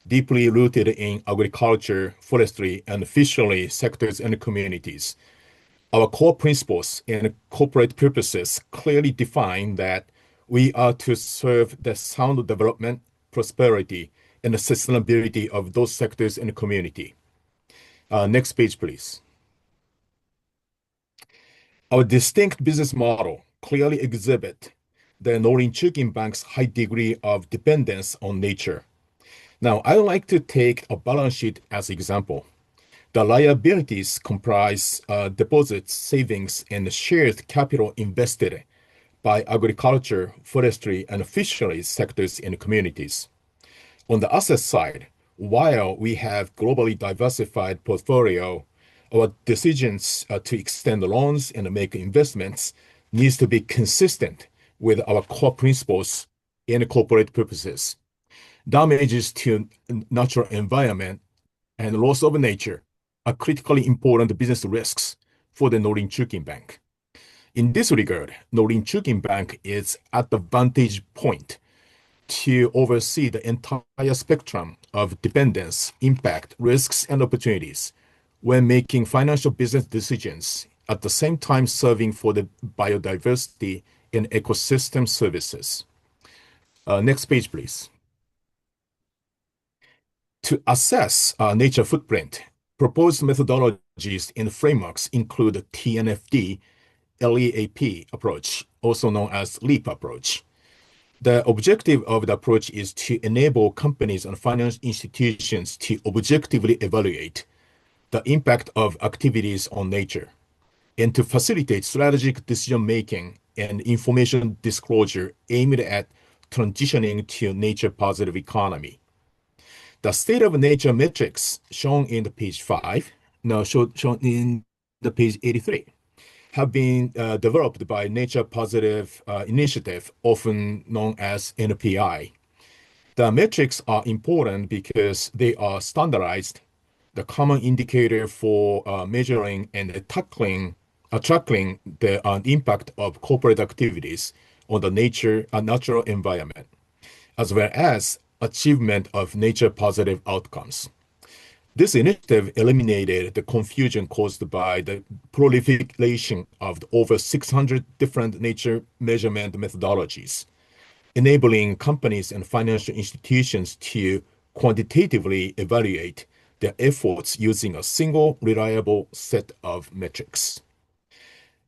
deeply rooted in agriculture, forestry, and fishery sectors and communities. Our core principles and corporate purposes clearly define that we are to serve the sound development, prosperity, and the sustainability of those sectors and community. Next page, please. Our distinct business model clearly exhibit the Norin Chukin Bank's high degree of dependence on nature. Now, I would like to take a balance sheet as example. The liabilities comprise deposits, savings, and shared capital invested by agriculture, forestry, and fisheries sectors and communities. On the asset side, while we have globally diversified portfolio, our decisions to extend loans and make investments needs to be consistent with our core principles and corporate purposes. Damages to natural environment and loss of nature are critically important business risks for the Norin Chukin Bank. In this regard, Norin Chukin Bank is at the vantage point to oversee the entire spectrum of dependence, impact, risks, and opportunities when making financial business decisions, at the same time serving for the biodiversity and ecosystem services. Next page, please. To assess nature footprint, proposed methodologies and frameworks include TNFD, LEAP approach, also known as LEAP approach. The objective of the approach is to enable companies and financial institutions to objectively evaluate the impact of activities on nature and to facilitate strategic decision-making and information disclosure aimed at transitioning to nature-positive economy. The state of nature metrics shown in the page 5, now shown in the page 83, have been developed by Nature Positive Initiative, often known as NPI. The metrics are important because they are standardized, the common indicator for measuring and tracking the impact of corporate activities on the natural environment, as well as achievement of nature-positive outcomes. This initiative eliminated the confusion caused by the proliferation of over 600 different nature measurement methodologies, enabling companies and financial institutions to quantitatively evaluate their efforts using a single reliable set of metrics.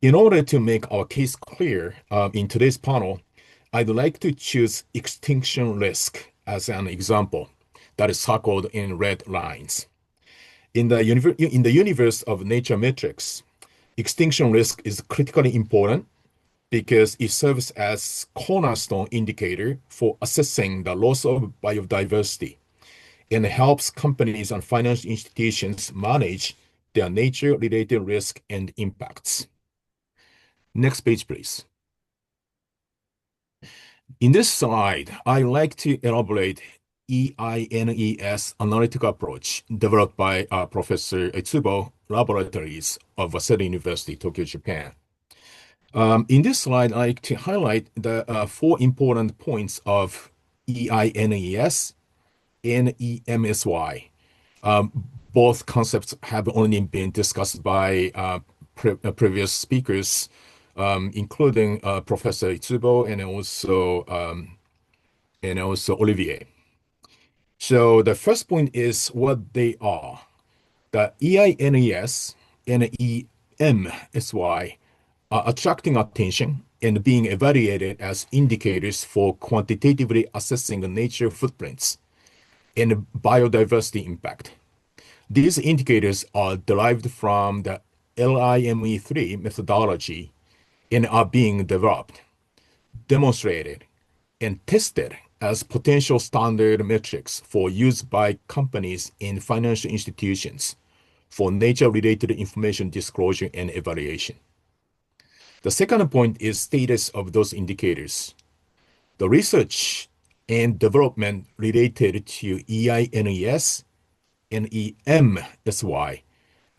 In order to make our case clear in today's panel, I'd like to choose extinction risk as an example that is circled in red lines. In the universe of nature metrics, Extinction risk is critically important because it serves as cornerstone indicator for assessing the loss of biodiversity and helps companies and financial institutions manage their nature-related risk and impacts. Next page, please. In this slide, I like to elaborate EINES analytical approach developed by Professor Etsubo Laboratories of Waseda University, Tokyo, Japan. In this slide, I like to highlight the 4 important points of EINES and EMSY. Both concepts have only been discussed by previous speakers, including Professor Itsubo and also Olivier. So the first point is what they are. The EINES and EMSY are attracting attention and being evaluated as indicators for quantitatively assessing the nature footprints and biodiversity impact. These indicators are derived from the LIME3 methodology and are being developed, demonstrated, and tested as potential standard metrics for use by companies and financial institutions for nature-related information disclosure and evaluation. The second point is status of those indicators. The research and development related to EINES and EMSY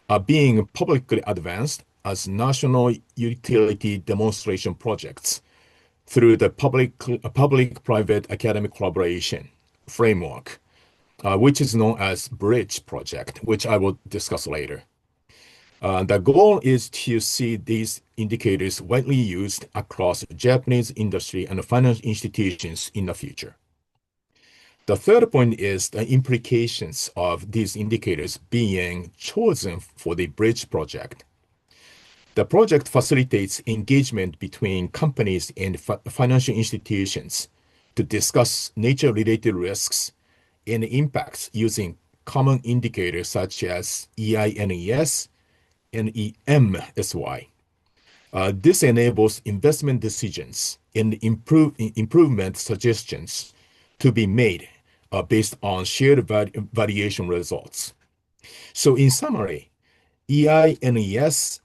are being publicly advanced as national utility demonstration projects through the public-private academic collaboration framework, which is known as BRIDGE project, which I will discuss later. The goal is to see these indicators widely used across Japanese industry and financial institutions in the future. The third point is the implications of these indicators being chosen for the BRIDGE project. The project facilitates engagement between companies and financial institutions to discuss nature-related risks and impacts using common indicators such as EINES and EMSY. This enables investment decisions and improvement suggestions to be made based on shared valuation results. So in summary, EINES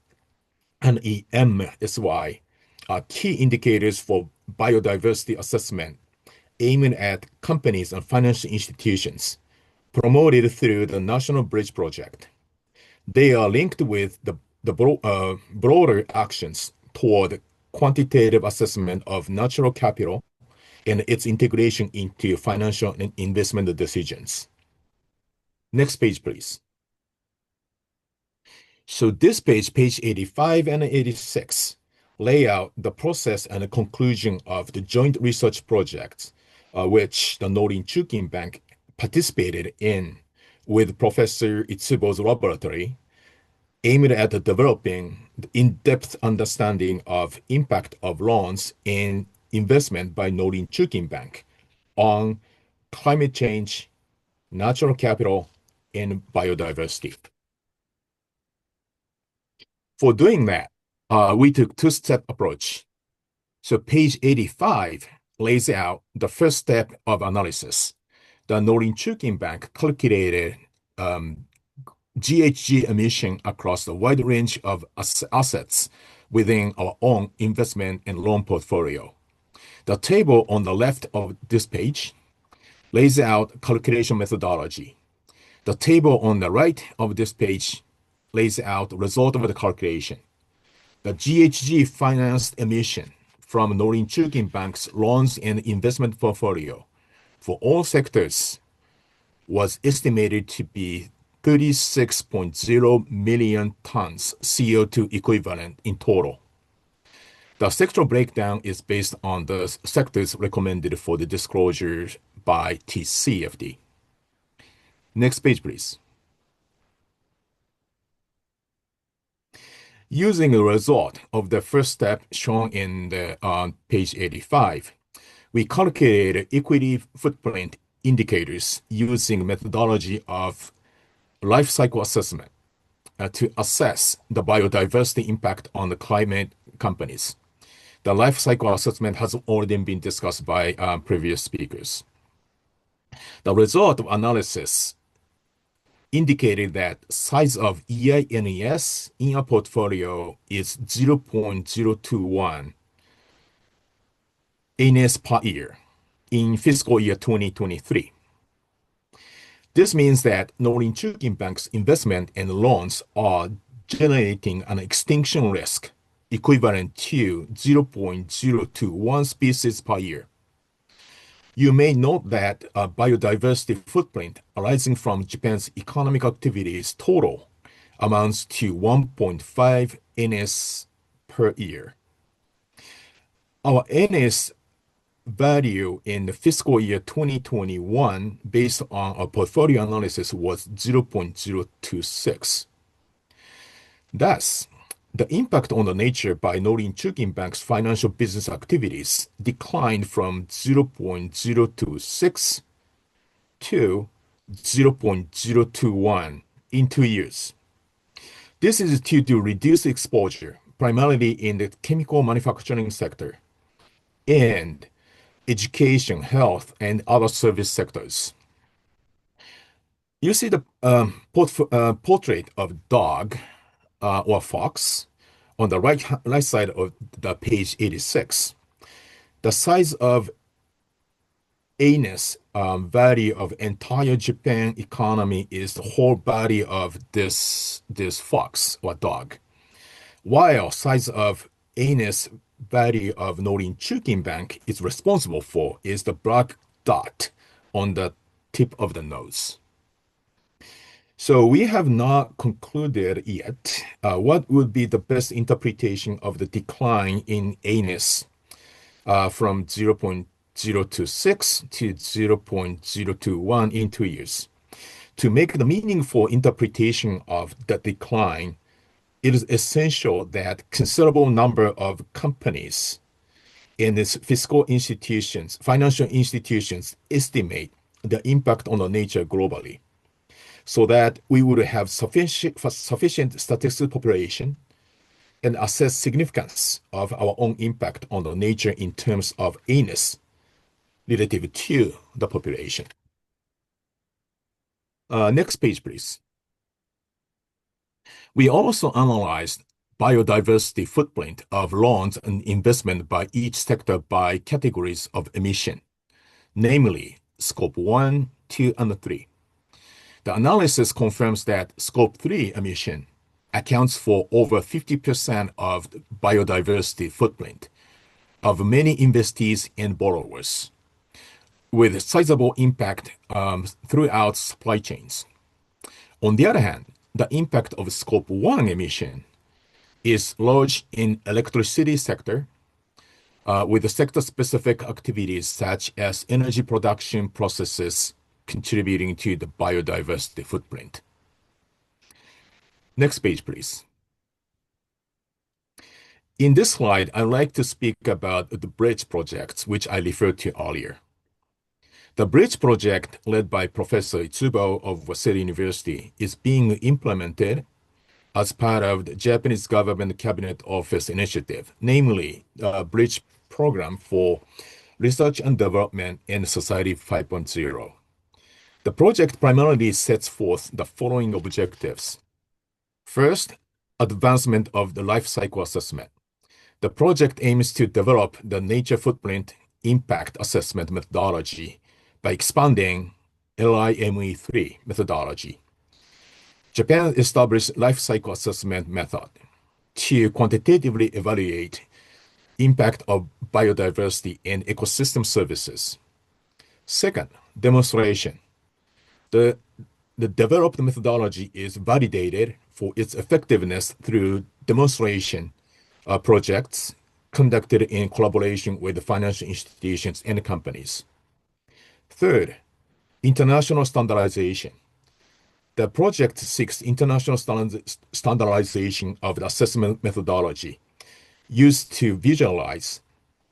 and EMSY are key indicators for biodiversity assessment aiming at companies and financial institutions promoted through the National Bridge Project. They are linked with the broader actions toward quantitative assessment of natural capital and its integration into financial and investment decisions. Next page, please. So this page 85 and 86, lay out the process and the conclusion of the joint research projects, which the Norin Chukin Bank participated in with Professor Itsubo's laboratory, aimed at developing the in-depth understanding of impact of loans and investment by Norin Chukin Bank on climate change, natural capital, and biodiversity. For doing that, we took two-step approach. So page 85 lays out the first step of analysis. The Norin Chukin Bank calculated GHG emission across a wide range of assets within our own investment and loan portfolio. The table on the left of this page lays out calculation methodology. The table on the right of this page lays out the result of the calculation. The GHG financed emission from Norin Chukin Bank's loans and investment portfolio for all sectors was estimated to be 36.0 million tons CO2 equivalent in total. The sectoral breakdown is based on the sectors recommended for the disclosure by TCFD. Next page, please. Using the result of the first step shown in the page 85, we calculated equity footprint indicators using methodology of life cycle assessment. to assess the biodiversity impact on the climate companies. The life cycle assessment has already been discussed by previous speakers. The result of analysis indicated that size of EINES in a portfolio is 0.021 ANS per year in fiscal year 2023. This means that Norinchukin Bank's investment and loans are generating an extinction risk equivalent to 0.021 species per year. You may note that a biodiversity footprint arising from Japan's economic activities total amounts to 1.5 NS per year. Our NS value in the fiscal year 2021 based on our portfolio analysis was 0.026. Thus, the impact on the nature by Norinchukin Bank's financial business activities declined from 0.026 to 0.021 in 2 years. This is due to reduced exposure, primarily in the chemical manufacturing sector and education, health, and other service sectors. You see the portrait of dog or fox on the right side of the page 86. The size of ANS value of entire Japan economy is the whole body of this fox or dog, while size of ANS value of Norinchukin Bank is responsible for is the black dot on the tip of the nose. So we have not concluded yet what would be the best interpretation of the decline in ANS from 0.026 to 0.021 in 2 years. To make the meaningful interpretation of the decline, it is essential that considerable number of companies in its fiscal institutions, financial institutions, estimate the impact on the nature globally, so that we would have sufficient statistical population and assess significance of our own impact on the nature in terms of ANS relative to the population. Next page, please. We also analyzed biodiversity footprint of loans and investment by each sector by categories of emission, namely Scope 1, 2, and 3. The analysis confirms that Scope 3 emission accounts for over 50% of the biodiversity footprint of many investees and borrowers, with sizable impact throughout supply chains. On the other hand, the impact of Scope 1 emission is large in electricity sector, with the sector-specific activities such as energy production processes contributing to the biodiversity footprint. Next page, please. In this slide, I'd like to speak about the bridge projects, which I referred to earlier. The bridge project, led by Professor Itsubo of Waseda University, is being implemented as part of the Japanese Government Cabinet Office initiative, namely the Bridge Program for Research and Development in Society 5.0. The project primarily sets forth the following objectives. First, advancement of the life cycle assessment. The project aims to develop the nature footprint impact assessment methodology by expanding LIME3 methodology. Japan established life cycle assessment method to quantitatively evaluate impact of biodiversity and ecosystem services. Second, demonstration. The developed methodology is validated for its effectiveness through demonstration projects conducted in collaboration with financial institutions and companies. Third, international standardization. The project seeks international standardization of the assessment methodology used to visualize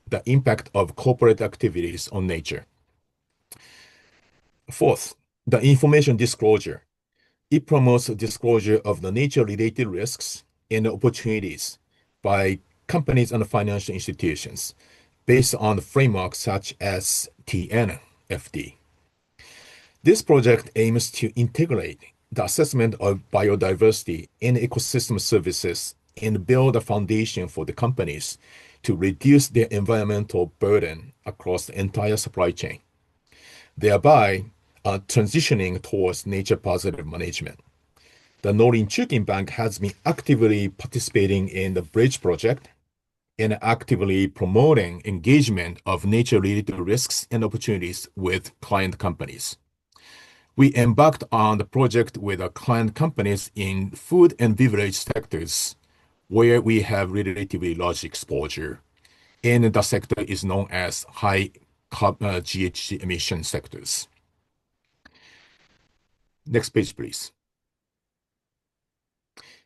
the impact of corporate activities on nature. Fourth, the information disclosure. It promotes disclosure of the nature-related risks and opportunities by companies and financial institutions based on frameworks such as TNFD. This project aims to integrate the assessment of biodiversity and ecosystem services and build a foundation for the companies to reduce their environmental burden across the entire supply chain, thereby transitioning towards nature-positive management. The Norinchukin Bank has been actively participating in the Bridge project and actively promoting engagement of nature-related risks and opportunities with client companies. We embarked on the project with our client companies in food and beverage sectors, where we have relatively large exposure, and the sector is known as high GHG emission sectors. Next page, please.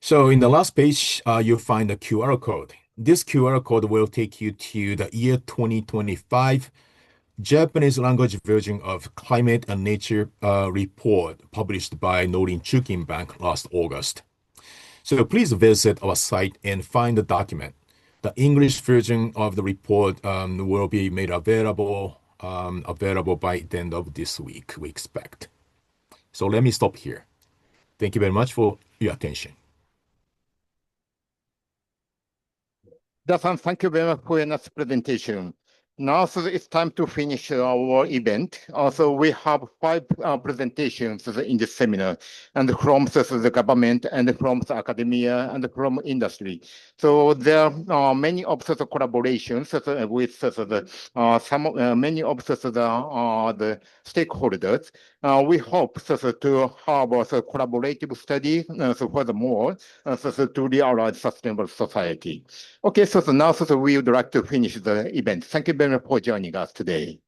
So in the last page, you'll find a QR code. This QR code will take you to the year 2025 Japanese language version of Climate and Nature report published by Norinchukin Bank last August. So please visit our site and find the document. The English version of the report will be made available by the end of this week, we expect. So let me stop here. Thank you very much for your attention. Dasan, thank you very much for your nice presentation. Now, so it's time to finish our event. Also, we have 5 presentations in this seminar, and from the government, and from the academia, and from industry. So there are many of the collaborations with many of the stakeholders. We hope to have a collaborative study furthermore to realize sustainable society. Okay, so now we would like to finish the event. Thank you very much for joining us today.